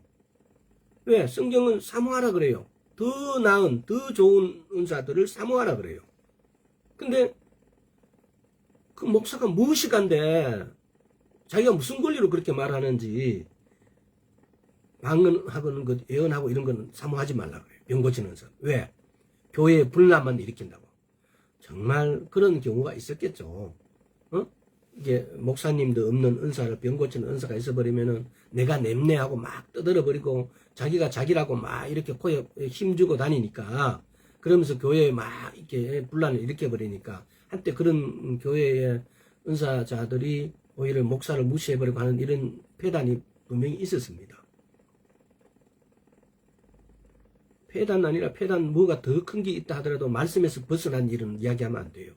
왜? 성경은 사모하라 그래요. 더 나은, 더 좋은 은사들을 사모하라 그래요. 근데 그 목사가 무엇이간데 자기가 무슨 권리로 그렇게 말하는지 방언하고는 것, 예언하고 이런 건 사모하지 말라 그래요. 병 고치는 은사. 왜? 교회에 분란만 일으킨다고. 정말 그런 경우가 있었겠죠. 이게 목사님도 없는 은사를 병 고치는 은사가 있어버리면은 내가 냄내하고 막 떠들어버리고 자기가 자기라고 막 이렇게 코에 힘주고 다니니까 그러면서 교회에 막 이렇게 분란을 일으켜버리니까 한때 그런 교회의 은사자들이 오히려 목사를 무시해버리고 하는 이런 폐단이 분명히 있었습니다. 폐단 아니라 폐단 뭐가 더 큰 게 있다 하더라도 말씀에서 벗어난 일은 이야기하면 안 돼요.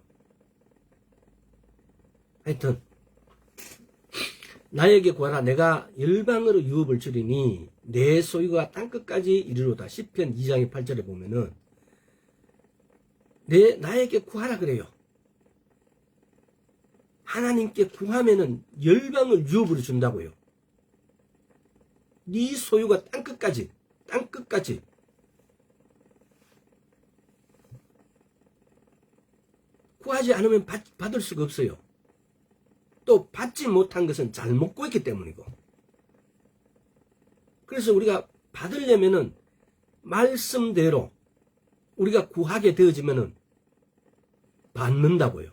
하여튼 나에게 구하라 내가 열방으로 유업을 주리니 내 소유가 땅끝까지 이르로다. 시편 2장의 8절에 보면은 나에게 구하라 그래요. 하나님께 구하면은 열방을 유업으로 준다고요. 네 소유가 땅끝까지 구하지 않으면 받을 수가 없어요. 또 받지 못한 것은 잘못 구했기 때문이고. 그래서 우리가 받으려면은 말씀대로 우리가 구하게 되어지면은 받는다고요.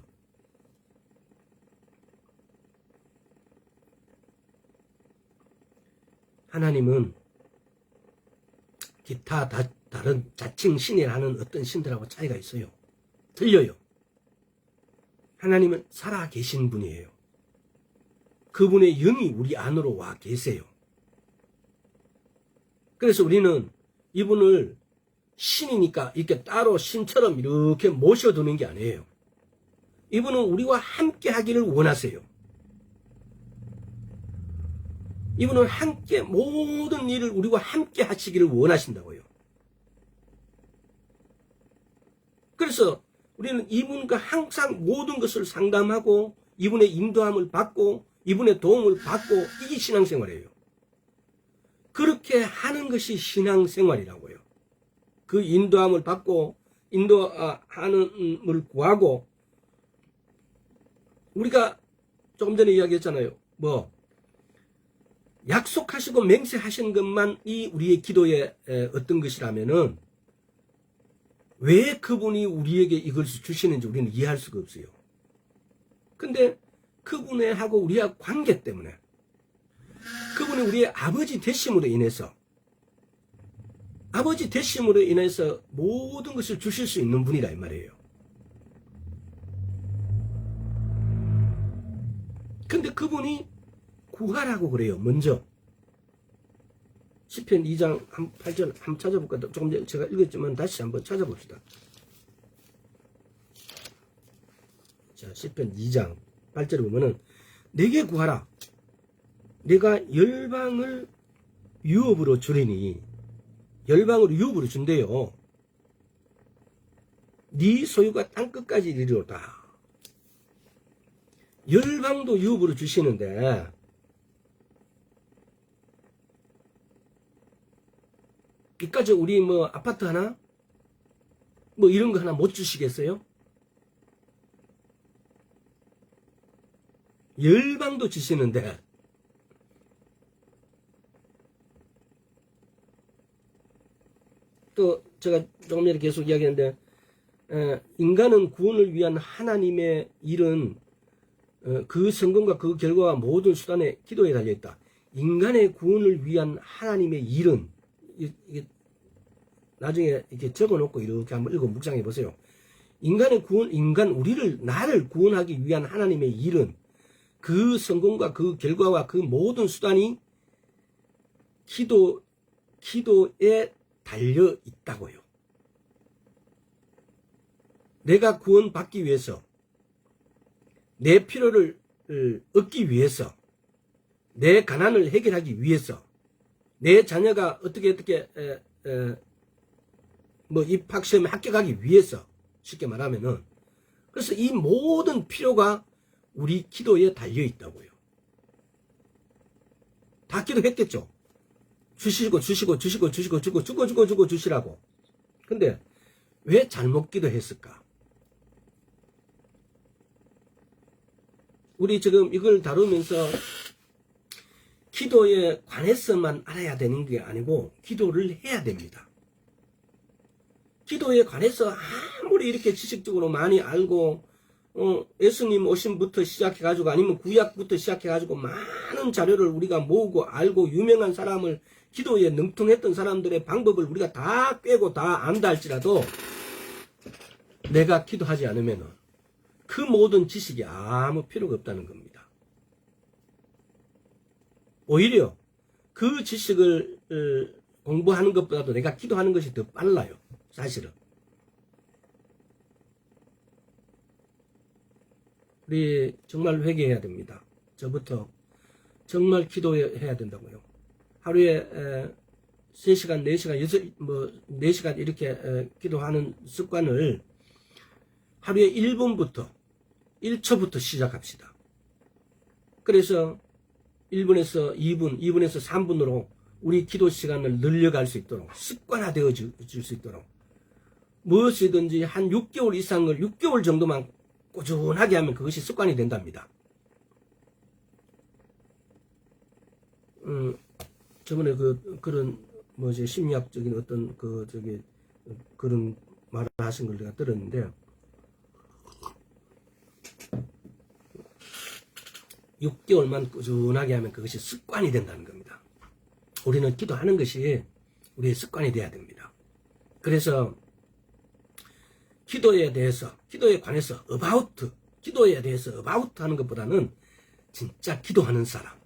하나님은 기타 다른 자칭 신이라는 어떤 신들하고 차이가 있어요. 틀려요. 하나님은 살아계신 분이에요. 그분의 영이 우리 안으로 와 계세요. 그래서 우리는 이분을 신이니까 이렇게 따로 신처럼 이렇게 모셔두는 게 아니에요. 이분은 우리와 함께 하기를 원하세요. 이분은 함께 모든 일을 우리와 함께 하시기를 원하신다고요. 그래서 우리는 이분과 항상 모든 것을 상담하고 이분의 인도함을 받고 이분의 도움을 받고 이게 신앙생활이에요. 그렇게 하는 것이 신앙생활이라고요. 그 인도함을 받고 인도하는을 구하고 우리가 조금 전에 이야기했잖아요. 약속하시고 맹세하신 것만이 우리의 기도의 어떤 것이라면은 왜 그분이 우리에게 이것을 주시는지 우리는 이해할 수가 없어요. 근데 그분의 하고 우리와 관계 때문에 그분이 우리의 아버지 되심으로 인해서 모든 것을 주실 수 있는 분이라 이 말이에요. 근데 그분이 구하라고 그래요. 먼저 시편 2장 8절 한번 찾아볼까요? 조금 전에 제가 읽었지만 다시 한번 찾아봅시다. 자, 시편 2장 8절에 보면은 내게 구하라. 내가 열방을 유업으로 주리니 열방으로 유업으로 준대요. 네 소유가 땅끝까지 이르리로다. 열방도 유업으로 주시는데 이까지 우리 아파트 하나 이런 거 하나 못 주시겠어요? 열방도 주시는데 또 제가 조금 전에 계속 이야기했는데 인간은 구원을 위한 하나님의 일은 그 성공과 그 결과와 모든 수단에 기도에 달려있다. 인간의 구원을 위한 하나님의 일은 이게 나중에 이렇게 적어놓고 이렇게 한번 읽어 묵상해 보세요. 인간의 구원, 나를 구원하기 위한 하나님의 일은 그 성공과 그 결과와 그 모든 수단이 기도에 달려 있다고요. 내가 구원받기 위해서, 내 필요를 얻기 위해서, 내 가난을 해결하기 위해서, 내 자녀가 어떻게 입학 시험에 합격하기 위해서, 쉽게 말하면은, 그래서 이 모든 필요가 우리 기도에 달려 있다고요. 다 기도했겠죠. 주시고 주고 주시라고. 근데 왜 잘못 기도했을까? 우리 지금 이걸 다루면서 기도에 관해서만 알아야 되는 게 아니고 기도를 해야 됩니다. 기도에 관해서 아무리 이렇게 지식적으로 많이 알고 예수님 오심부터 시작해가지고 아니면 구약부터 시작해가지고 많은 자료를 우리가 모으고 알고 유명한 사람을 기도에 능통했던 사람들의 방법을 우리가 다 꿰고 다 안다 할지라도 내가 기도하지 않으면 그 모든 지식이 아무 필요가 없다는 겁니다. 오히려 그 지식을 공부하는 것보다도 내가 기도하는 것이 더 빨라요. 사실은. 우리 정말 회개해야 됩니다. 저부터 정말 기도해야 된다고요. 하루에 3시간, 4시간, 4시간 이렇게 기도하는 습관을 하루에 1분부터 1초부터 시작합시다. 그래서 1분에서 2분, 2분에서 3분으로 우리 기도 시간을 늘려갈 수 있도록 습관화되어 줄 수 있도록 무엇이든지 한 6개월 이상을 6개월 정도만 꾸준하게 하면 그것이 습관이 된답니다. 저번에 그런 심리학적인 어떤 그런 말을 하신 걸 내가 들었는데 6개월만 꾸준하게 하면 그것이 습관이 된다는 겁니다. 우리는 기도하는 것이 우리의 습관이 돼야 됩니다. 그래서 기도에 관해서 기도에 대해서 about 하는 것보다는 진짜 기도하는 사람.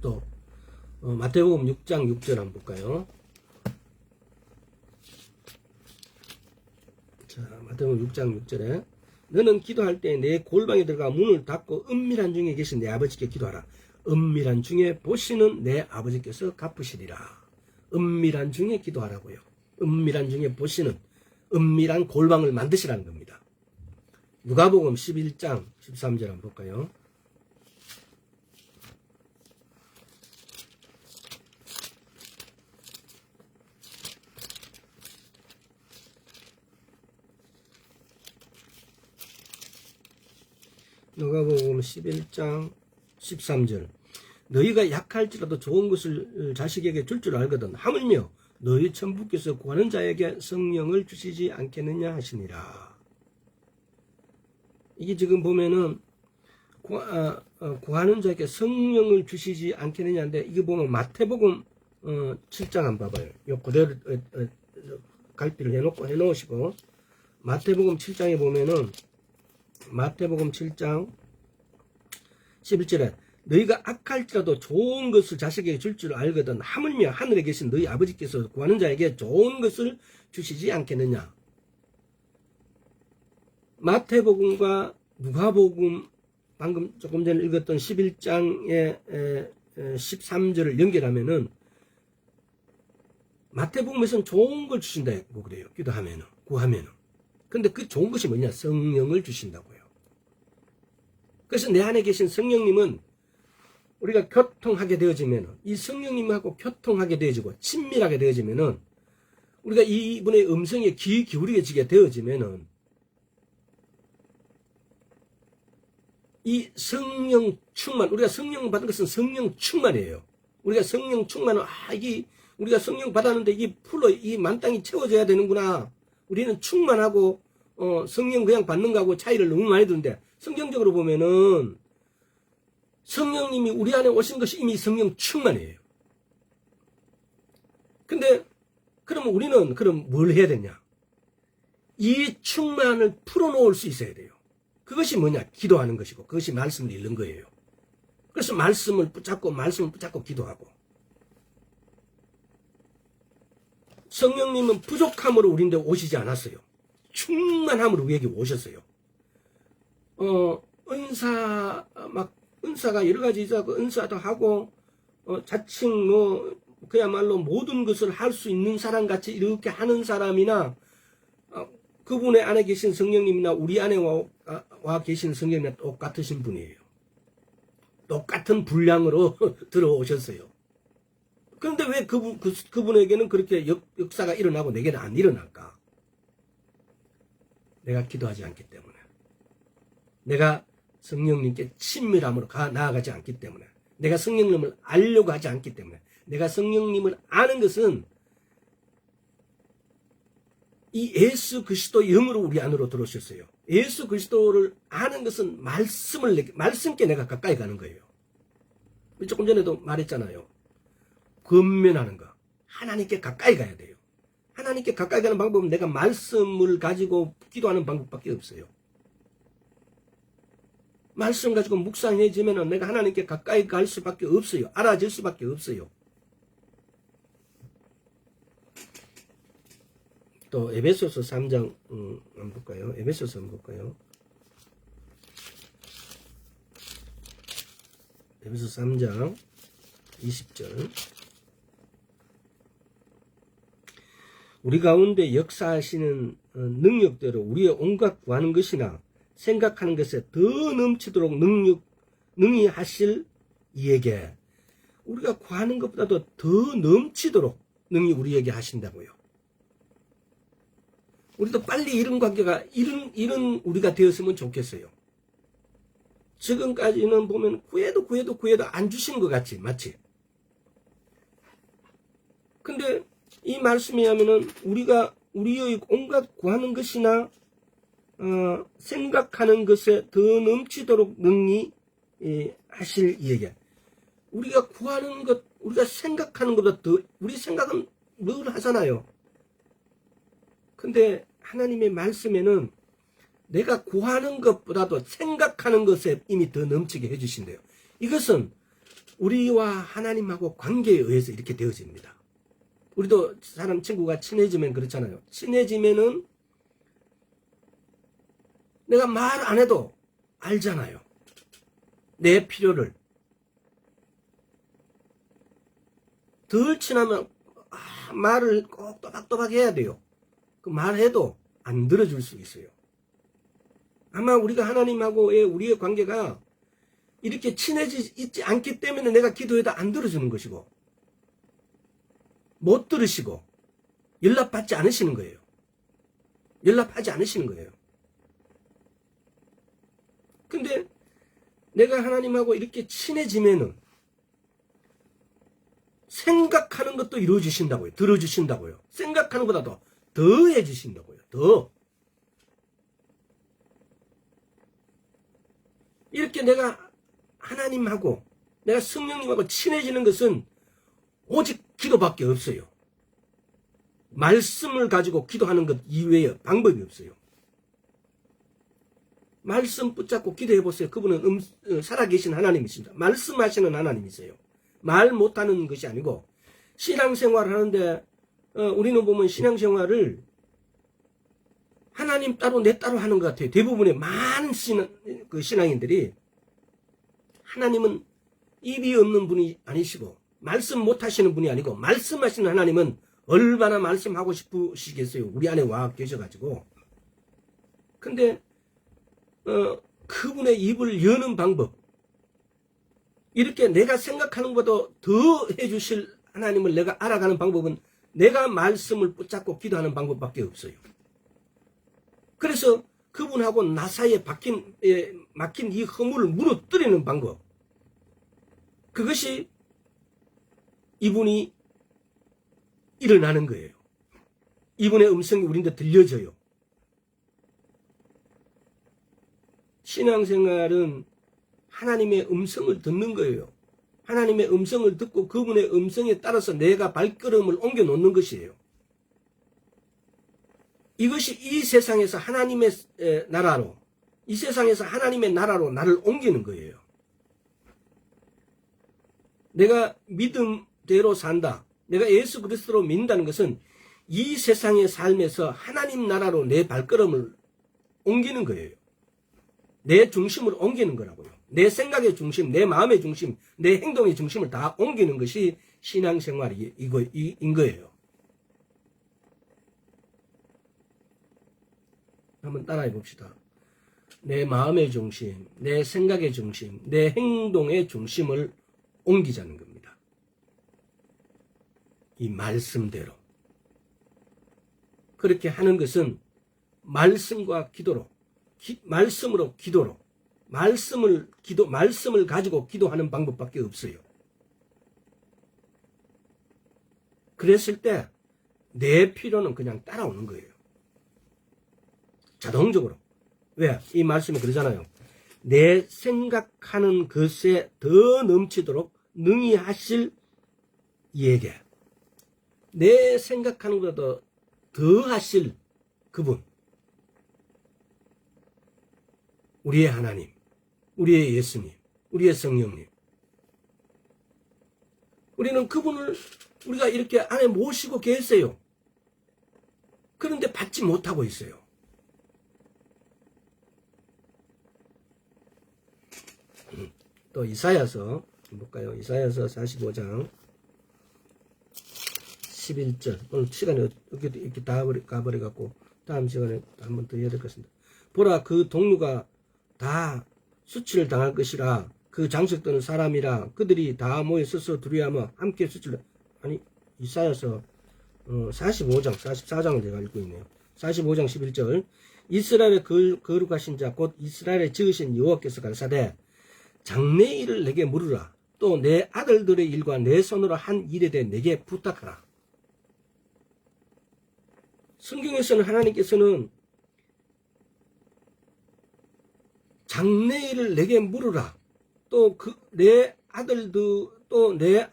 또 마태복음 6장 6절 한번 볼까요? 자, 마태복음 6장 6절에 너는 기도할 때 내 골방에 들어가 문을 닫고 은밀한 중에 계신 내 아버지께 기도하라. 은밀한 중에 보시는 내 아버지께서 갚으시리라. 은밀한 중에 기도하라고요. 은밀한 중에 보시는 은밀한 골방을 만드시라는 겁니다. 누가복음 11장 13절 한번 볼까요? 누가복음 11장 13절. 너희가 약할지라도 좋은 것을 자식에게 줄 줄 알거든 하물며 너희 천부께서 구하는 자에게 성령을 주시지 않겠느냐 하시니라. 이게 지금 보면은 구하는 자에게 성령을 주시지 않겠느냐인데, 이게 보면 마태복음 7장 한번 봐봐요. 요 그대로 갈피를 해놓으시고 마태복음 7장에 보면은 마태복음 7장 11절에 너희가 악할지라도 좋은 것을 자식에게 줄 줄 알거든 하물며 하늘에 계신 너희 아버지께서 구하는 자에게 좋은 것을 주시지 않겠느냐. 마태복음과 누가복음, 방금 조금 전에 읽었던 11장의 13절을 연결하면은 마태복음에서는 좋은 걸 주신다고 그래요. 기도하면은, 구하면은. 근데 그 좋은 것이 뭐냐? 성령을 주신다고요. 그래서 내 안에 계신 성령님은 우리가 교통하게 되어지면, 이 성령님하고 교통하게 되어지고 친밀하게 되어지면은, 우리가 이분의 음성에 귀 기울이게 되어지면은, 이 성령 충만, 우리가 성령 받은 것은 성령 충만이에요. 우리가 성령 충만은, 우리가 성령 받았는데 이 만땅이 채워져야 되는구나. 우리는 충만하고, 성령 그냥 받는 거하고 차이를 너무 많이 두는데, 성경적으로 보면은, 성령님이 우리 안에 오신 것이 이미 성령 충만이에요. 근데, 그러면 우리는 그럼 뭘 해야 되냐? 이 충만을 풀어놓을 수 있어야 돼요. 그것이 뭐냐? 기도하는 것이고, 그것이 말씀을 읽는 거예요. 그래서 말씀을 붙잡고 기도하고. 성령님은 부족함으로 우리인데 오시지 않았어요. 충만함으로 우리에게 오셨어요. 은사가 여러 가지 있어서 은사도 하고, 자칭 그야말로 모든 것을 할 수 있는 사람 같이 이렇게 하는 사람이나, 그분의 안에 계신 성령님이나 우리 안에 와 계신 성령님이나 똑같으신 분이에요. 똑같은 분량으로 들어오셨어요. 그런데 왜 그분에게는 그렇게 역사가 일어나고 내게는 안 일어날까? 내가 기도하지 않기 때문에. 내가 성령님께 친밀함으로 나아가지 않기 때문에. 내가 성령님을 알려고 하지 않기 때문에. 내가 성령님을 아는 것은 이 예수 그리스도 영으로 우리 안으로 들어오셨어요. 예수 그리스도를 아는 것은 말씀께 내가 가까이 가는 거예요. 조금 전에도 말했잖아요. 권면하는 거. 하나님께 가까이 가야 돼요. 하나님께 가까이 가는 방법은 내가 말씀을 가지고 기도하는 방법밖에 없어요. 말씀 가지고 묵상해지면 내가 하나님께 가까이 갈 수밖에 없어요. 알아질 수밖에 없어요. 또 에베소서 3장 한번 볼까요? 에베소서 한번 볼까요? 에베소서 3장 20절. 우리 가운데 역사하시는 능력대로 우리의 온갖 구하는 것이나 생각하는 것에 더 넘치도록 능히 하실 이에게, 우리가 구하는 것보다도 더 넘치도록 능히 우리에게 하신다고요. 우리도 빨리 이런 관계가, 이런 우리가 되었으면 좋겠어요. 지금까지는 보면 구해도 안 주시는 것 같지, 맞지? 근데 이 말씀에 하면은 우리가 우리의 온갖 구하는 것이나 생각하는 것에 더 넘치도록 능히 하실 이에게, 우리가 구하는 것, 우리가 생각하는 것보다 더, 우리 생각은 늘 하잖아요. 근데 하나님의 말씀에는 내가 구하는 것보다도 생각하는 것에 이미 더 넘치게 해주신대요. 이것은 우리와 하나님하고 관계에 의해서 이렇게 되어집니다. 우리도 사람 친구가 친해지면 그렇잖아요. 친해지면은 내가 말 안 해도 알잖아요. 내 필요를. 덜 친하면 말을 꼭 또박또박 해야 돼요. 그 말해도 안 들어줄 수 있어요. 아마 우리가 하나님하고의 우리의 관계가 이렇게 친해지 있지 않기 때문에 내가 기도해도 안 들어주는 것이고, 못 들으시고, 연락받지 않으시는 거예요. 연락하지 않으시는 거예요. 근데 내가 하나님하고 이렇게 친해지면은 생각하는 것도 이루어주신다고요. 들어주신다고요. 생각하는 것보다 더 해주신다고요. 더. 이렇게 내가 하나님하고 내가 성령님하고 친해지는 것은 오직 기도밖에 없어요. 말씀을 가지고 기도하는 것 이외에 방법이 없어요. 말씀 붙잡고 기도해 보세요. 그분은 살아계신 하나님이십니다. 말씀하시는 하나님이세요. 말 못하는 것이 아니고, 신앙생활을 하는데 우리는 보면 신앙생활을 하나님 따로 내 따로 하는 것 같아요. 대부분의 많은 신앙인들이 하나님은 입이 없는 분이 아니시고 말씀 못하시는 분이 아니고, 말씀하시는 하나님은 얼마나 말씀하고 싶으시겠어요. 우리 안에 와 계셔가지고. 근데 그분의 입을 여는 방법, 이렇게 내가 생각하는 것보다 더 해주실 하나님을 내가 알아가는 방법은 내가 말씀을 붙잡고 기도하는 방법밖에 없어요. 그래서 그분하고 나 사이에 막힌 이 허물을 무너뜨리는 방법, 그것이 이분이 일어나는 거예요. 이분의 음성이 우리한테 들려져요. 신앙생활은 하나님의 음성을 듣는 거예요. 하나님의 음성을 듣고 그분의 음성에 따라서 내가 발걸음을 옮겨 놓는 것이에요. 이것이 이 세상에서 하나님의 나라로, 이 세상에서 하나님의 나라로 나를 옮기는 거예요. 내가 믿음대로 산다, 내가 예수 그리스도로 믿는다는 것은 이 세상의 삶에서 하나님 나라로 내 발걸음을 옮기는 거예요. 내 중심을 옮기는 거라고요. 내 생각의 중심, 내 마음의 중심, 내 행동의 중심을 다 옮기는 것이 신앙생활인 거예요. 한번 따라해 봅시다. 내 마음의 중심, 내 생각의 중심, 내 행동의 중심을 옮기자는 겁니다. 이 말씀대로. 그렇게 하는 것은 말씀과 기도로, 말씀으로 기도로, 말씀을 가지고 기도하는 방법밖에 없어요. 그랬을 때 내 필요는 그냥 따라오는 거예요. 자동적으로. 왜? 이 말씀이 그러잖아요. 내 생각하는 것에 더 넘치도록 능히 하실 이에게, 내 생각하는 것보다 더 하실 그분, 우리의 하나님, 우리의 예수님, 우리의 성령님, 우리는 그분을 우리가 이렇게 안에 모시고 계세요. 그런데 받지 못하고 있어요. 또 이사야서 볼까요? 이사야서 45장 11절. 오늘 시간이 이렇게 다 가버려갖고 다음 시간에 한번 더 해야 될 것 같습니다. 보라, 그 동류가 다 수치를 당할 것이라. 그 장식되는 사람이라. 그들이 다 모여 서서 두려워하며 함께 수치를. 아니, 이사야서 45장 44장을 제가 읽고 있네요. 45장 11절. 이스라엘의 거룩하신 자 곧 이스라엘의 지으신 여호와께서 가라사대 장래일을 내게 물으라. 또 내 아들들의 일과 내 손으로 한 일에 대해 내게 부탁하라. 성경에서는 하나님께서는 장래일을 내게 물으라. 또 내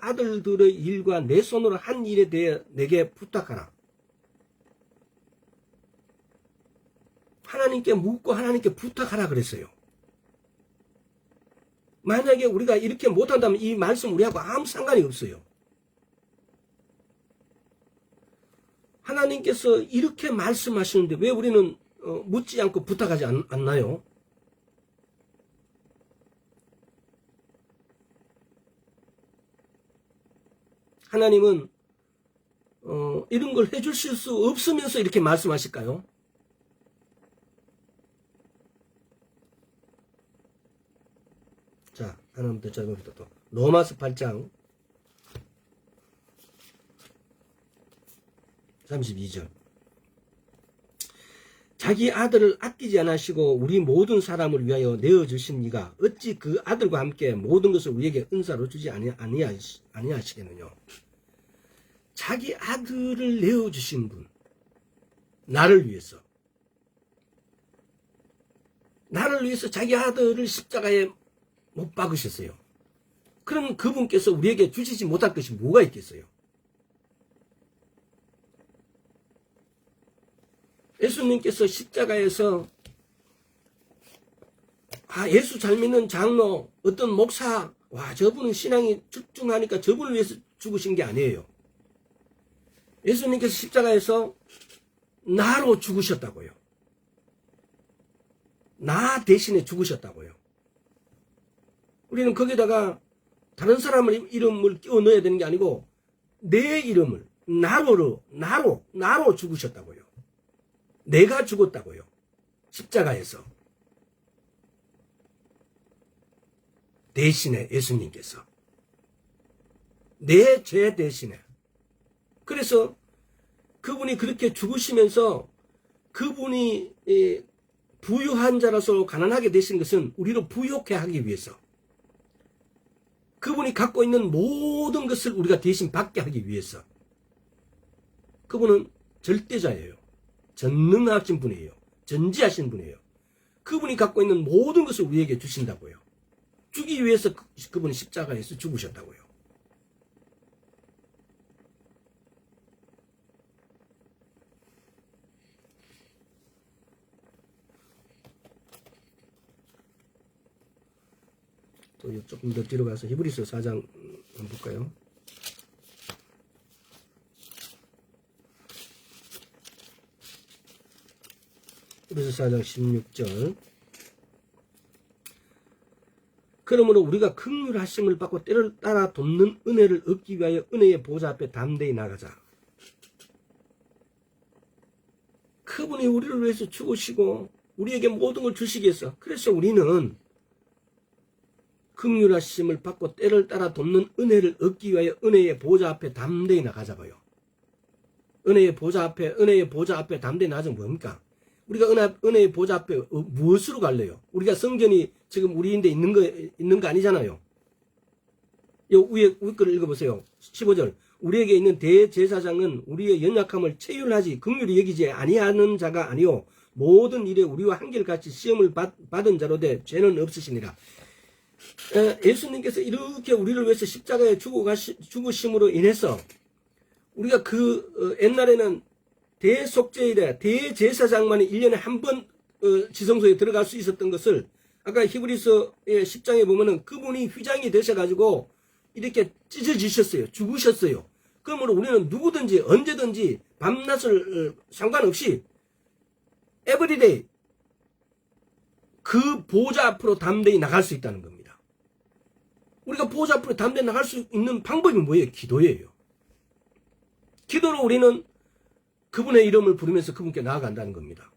아들들의 일과 내 손으로 한 일에 대해 내게 부탁하라. 하나님께 묻고 하나님께 부탁하라 그랬어요. 만약에 우리가 이렇게 못한다면 이 말씀 우리하고 아무 상관이 없어요. 하나님께서 이렇게 말씀하시는데 왜 우리는 묻지 않고 부탁하지 않나요? 하나님은 이런 걸 해주실 수 없으면서 이렇게 말씀하실까요? 자, 하나만 더 찾아봅시다. 또 로마서 8장 32절. 자기 아들을 아끼지 않으시고 우리 모든 사람을 위하여 내어주신 이가 어찌 그 아들과 함께 모든 것을 우리에게 은사로 주지 아니하시겠느냐. 자기 아들을 내어주신 분, 나를 위해서 자기 아들을 십자가에 못 박으셨어요. 그럼 그분께서 우리에게 주시지 못할 것이 뭐가 있겠어요? 예수님께서 십자가에서 예수 잘 믿는 장로, 어떤 목사, 저분은 신앙이 출중하니까 저분을 위해서 죽으신 게 아니에요. 예수님께서 십자가에서 나로 죽으셨다고요. 나 대신에 죽으셨다고요. 우리는 거기다가 다른 사람의 이름을 끼워 넣어야 되는 게 아니고 내 이름을 나로 죽으셨다고요. 내가 죽었다고요. 십자가에서. 대신에 예수님께서. 내 죄 대신에. 그래서 그분이 그렇게 죽으시면서 그분이 부유한 자로서 가난하게 되신 것은 우리를 부유하게 하기 위해서. 그분이 갖고 있는 모든 것을 우리가 대신 받게 하기 위해서. 그분은 절대자예요. 전능하신 분이에요. 전지하신 분이에요. 그분이 갖고 있는 모든 것을 우리에게 주신다고요. 주기 위해서 그분이 십자가에서 죽으셨다고요. 또 조금 더 뒤로 가서 히브리서 4장 한번 볼까요? 히브리서 4장 16절. 그러므로 우리가 긍휼하심을 받고 때를 따라 돕는 은혜를 얻기 위하여 은혜의 보좌 앞에 담대히 나가자. 그분이 우리를 위해서 죽으시고 우리에게 모든 걸 주시기 위해서. 그래서 우리는 긍휼하심을 받고 때를 따라 돕는 은혜를 얻기 위하여 은혜의 보좌 앞에 담대히 나가자고요. 은혜의 보좌 앞에 담대히 나가자면 뭡니까? 우리가 은혜의 보좌 앞에 무엇으로 갈래요? 우리가 성전이 지금 우리인데 있는 거 아니잖아요. 요 위에 거를 읽어보세요. 15절. 우리에게 있는 대제사장은 우리의 연약함을 체휼하지 긍휼히 여기지 아니하는 자가 아니요 모든 일에 우리와 한결같이 시험을 받은 자로 돼 죄는 없으시니라. 예수님께서 이렇게 우리를 위해서 십자가에 죽으심으로 인해서 우리가 옛날에는 대속죄일에 대제사장만이 1년에 한 번 지성소에 들어갈 수 있었던 것을 아까 히브리서 10장에 보면은 그분이 휘장이 되셔가지고 이렇게 찢어지셨어요. 죽으셨어요. 그러므로 우리는 누구든지 언제든지 밤낮을 상관없이 에브리데이 그 보좌 앞으로 담대히 나갈 수 있다는 겁니다. 우리가 보좌 앞으로 담대히 나갈 수 있는 방법이 뭐예요? 기도예요. 기도로 우리는 그분의 이름을 부르면서 그분께 나아간다는 겁니다.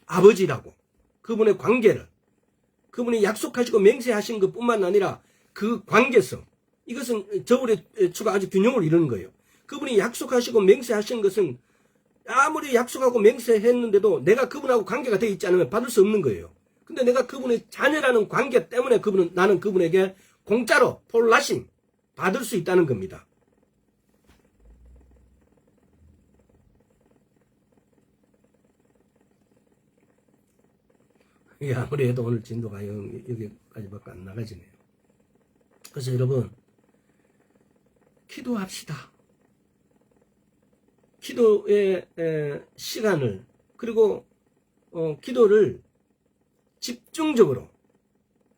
아버지라고 그분의 관계를 그분이 약속하시고 맹세하신 것뿐만 아니라 그 관계성 이것은 저울의 추가 아주 균형을 이루는 거예요. 그분이 약속하시고 맹세하신 것은 아무리 약속하고 맹세했는데도 내가 그분하고 관계가 되어 있지 않으면 받을 수 없는 거예요. 근데 내가 그분의 자녀라는 관계 때문에 나는 그분에게 공짜로 폴라싱 받을 수 있다는 겁니다. 아무리 해도 오늘 진도가 여기까지밖에 안 나가지네요. 그래서 여러분 기도합시다. 기도의 시간을 그리고 기도를 집중적으로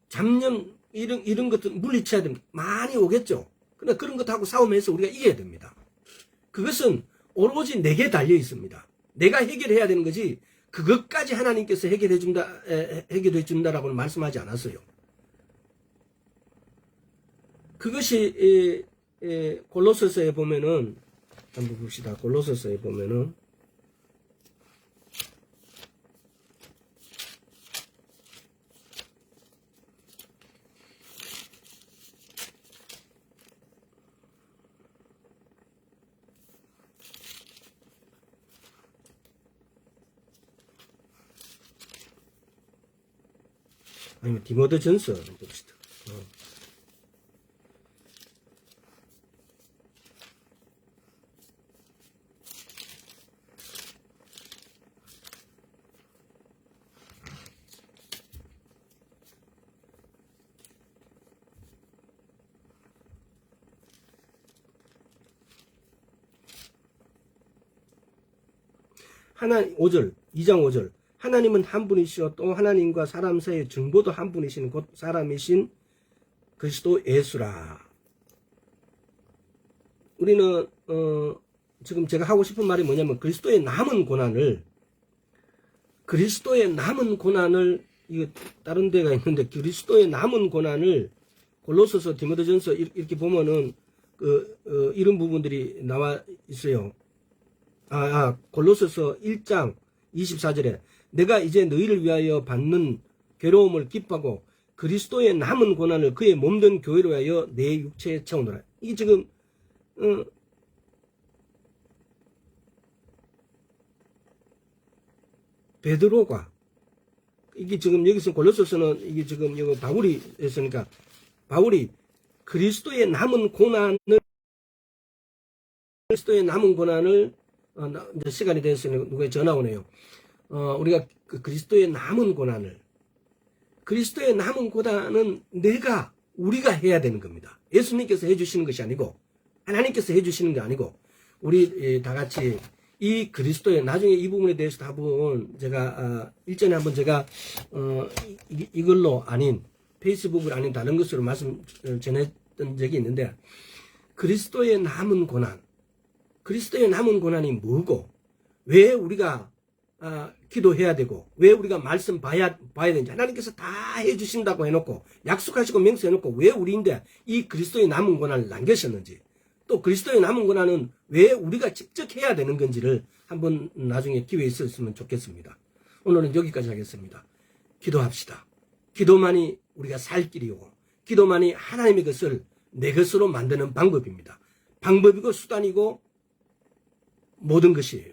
잡념 이런 것들 물리쳐야 됩니다. 많이 오겠죠. 그러나 그런 것하고 싸움해서 우리가 이겨야 됩니다. 그것은 오로지 내게 달려 있습니다. 내가 해결해야 되는 거지 그것까지 하나님께서 해결해 준다라고는 말씀하지 않았어요. 그것이 골로새서에 보면은 한번 봅시다. 골로새서에 보면은 아니면 디모데전서 봅시다. 하나님 5절 2장 5절 하나님은 한 분이시요 또 하나님과 사람 사이의 중보도 한 분이신 곧 사람이신 그리스도 예수라. 우리는 지금 제가 하고 싶은 말이 뭐냐면 그리스도의 남은 고난을 이거 다른 데가 있는데 그리스도의 남은 고난을 골로새서 디모데전서 이렇게 보면은 이런 부분들이 나와 있어요. 골로새서 1장 24절에 내가 이제 너희를 위하여 받는 괴로움을 기뻐하고 그리스도의 남은 고난을 그의 몸된 교회로 위하여 내 육체에 채우노라. 이게 지금 베드로가 이게 지금 여기서 골로새서는 이게 지금 이거 바울이 했으니까 바울이 그리스도의 남은 고난을 이제 시간이 됐으니 누가 전화 오네요. 우리가 그리스도의 남은 고난은 우리가 해야 되는 겁니다. 예수님께서 해주시는 것이 아니고 하나님께서 해주시는 게 아니고 우리 다 같이 이 그리스도의 나중에 이 부분에 대해서도 한번 제가 일전에 한번 제가 이걸로 아닌 페이스북을 아닌 다른 것으로 말씀 전했던 적이 있는데 그리스도의 남은 고난이 뭐고 왜 우리가 기도해야 되고 왜 우리가 말씀 봐야 되는지 하나님께서 다 해주신다고 해놓고 약속하시고 맹세해놓고 왜 우리인데 이 그리스도의 남은 고난을 남기셨는지 또 그리스도의 남은 고난은 왜 우리가 직접 해야 되는 건지를 한번 나중에 기회 있었으면 좋겠습니다. 오늘은 여기까지 하겠습니다. 기도합시다. 기도만이 우리가 살 길이고 기도만이 하나님의 것을 내 것으로 만드는 방법입니다. 방법이고 수단이고 모든 것이에요.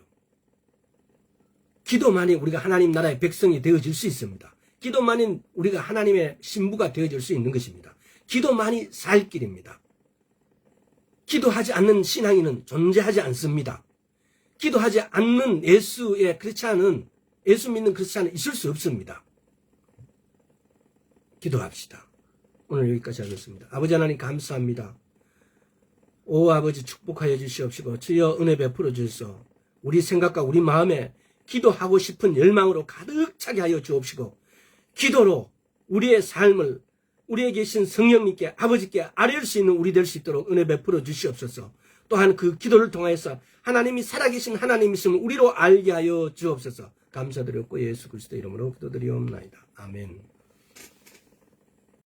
기도만이 우리가 하나님 나라의 백성이 되어질 수 있습니다. 기도만이 우리가 하나님의 신부가 되어질 수 있는 것입니다. 기도만이 살 길입니다. 기도하지 않는 신앙인은 존재하지 않습니다. 기도하지 않는 예수 믿는 크리스찬은 있을 수 없습니다. 기도합시다. 오늘 여기까지 하겠습니다. 아버지 하나님 감사합니다. 오 아버지 축복하여 주시옵시고 주여 은혜 베풀어 주셔서 우리 생각과 우리 마음에 기도하고 싶은 열망으로 가득 차게 하여 주옵시고 기도로 우리의 삶을 우리에 계신 성령님께 아버지께 아뢰올 수 있는 우리 될 수 있도록 은혜 베풀어 주시옵소서. 또한 그 기도를 통하여서 하나님이 살아계신 하나님이심을 우리로 알게 하여 주옵소서. 감사드렸고 예수 그리스도 이름으로 기도드리옵나이다. 아멘.